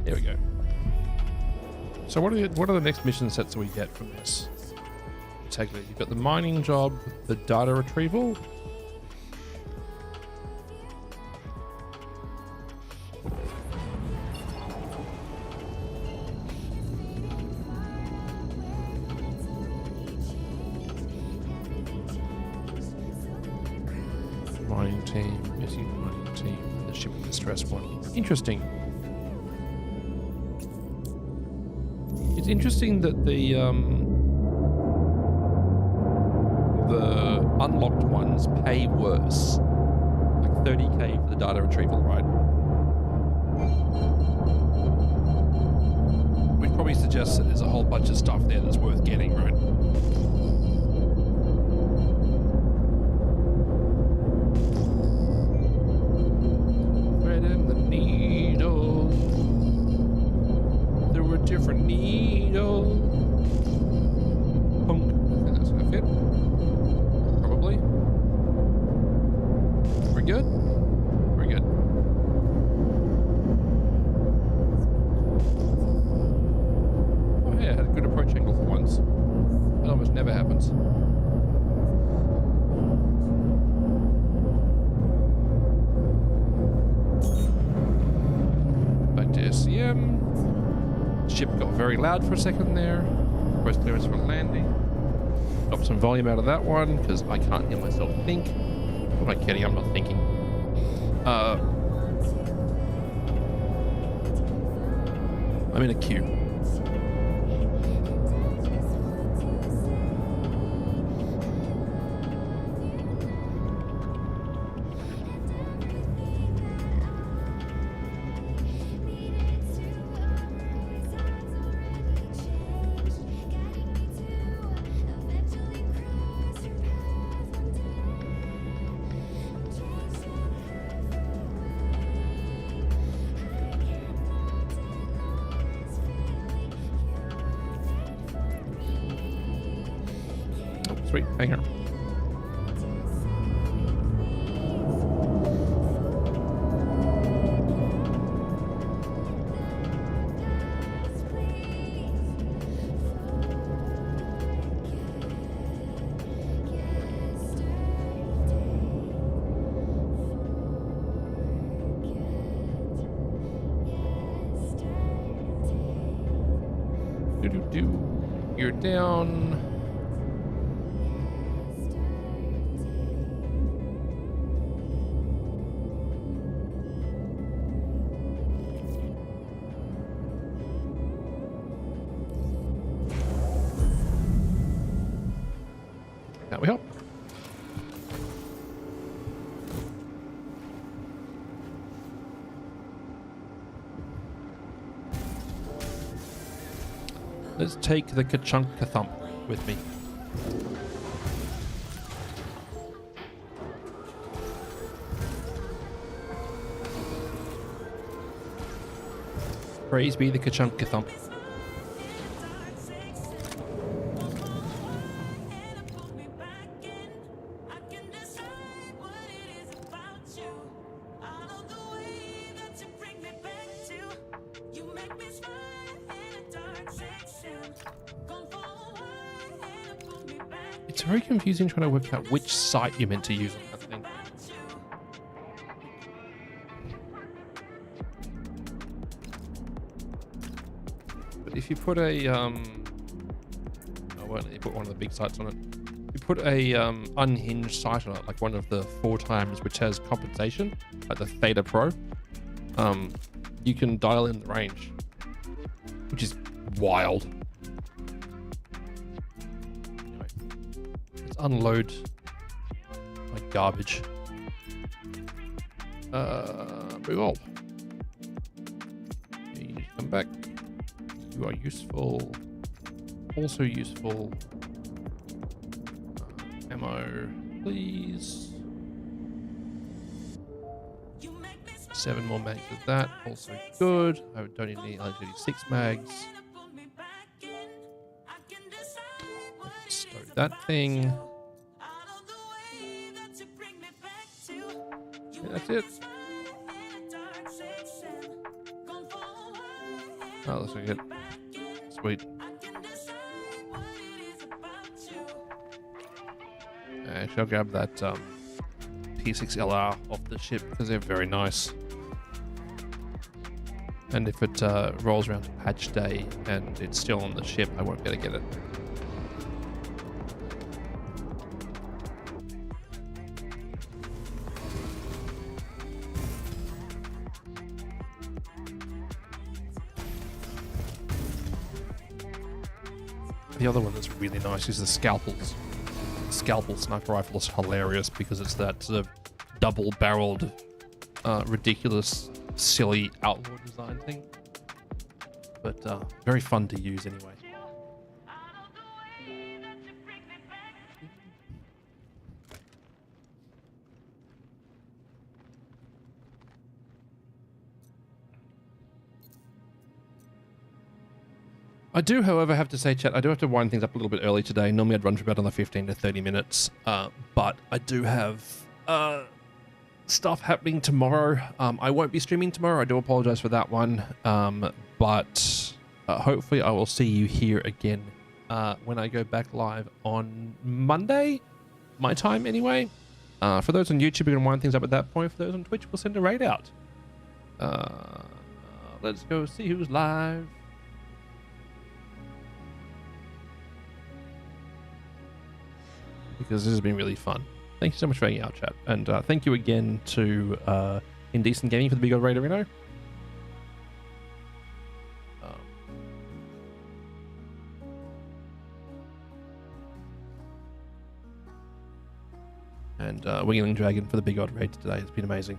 Speaker 3: There we go. So what are the next mission sets that we get from this? Take it. You've got the mining job, the data retrieval. Mining team, missing mining team, the ship distress one. Interesting. It's interesting that the unlocked ones pay worse, like 30k for the data retrieval, right? Which probably suggests that there's a whole bunch of stuff there that's worth getting, right? Thread in the needle. There were different needles. Punk. I think that's gonna fit. Probably. We're good? We're good. Oh hey, I had a good approach angle for once. That almost never happens. Back to SCM. Ship got very loud for a second there. Request clearance for landing. Drop some volume out of that one because I can't hear myself think. What am I kidding? I'm not thinking. I'm in a queue. Sweet, hang on. You're down. That will help. Let's take the Ka-chunk-ka-thump with me. Praise be the Ka-chunk-ka-thump. It's very confusing trying to work out which site you're meant to use on that thing. But if you put a I won't let you put one of the big sites on it. If you put a unhinged site on it, like one of the 4 times which has compensation, like the Theta Pro, you can dial in the range, which is wild. Unload my garbage. Move on. You need to come back. You are useful. Also useful. Ammo, please. 7 more mags of that. Also good. I don't need any LG6 mags. Stow that thing. Yeah, that's it. Oh, looks like it. Sweet. Actually, I'll grab that P6LR off the ship because they're very nice. And if it rolls around to patch day and it's still on the ship, I won't be able to get it. The other one that's really nice is the scalpels. Scalpel sniper rifle is hilarious because it's that sort of double-barreled, ridiculous, silly outlaw design thing. But very fun to use anyway. I do, however, have to say, chat, I do have to wind things up a little bit early today. Normally I'd run for about another 15 to 30 minutes, but I do have stuff happening tomorrow. I won't be streaming tomorrow. I do apologize for that one, but hopefully I will see you here again when I go back live on Monday, my time anyway. For those on YouTube, we're going to wind things up at that point. For those on Twitch, we'll send a raid out. Let's go see who's live. Because this has been really fun. Thank you so much for hanging out, chat. And thank you again to Indecent Gaming for the Big Old Raid Arena. And Wingling Dragon for the Big Old Raid today. It's been amazing.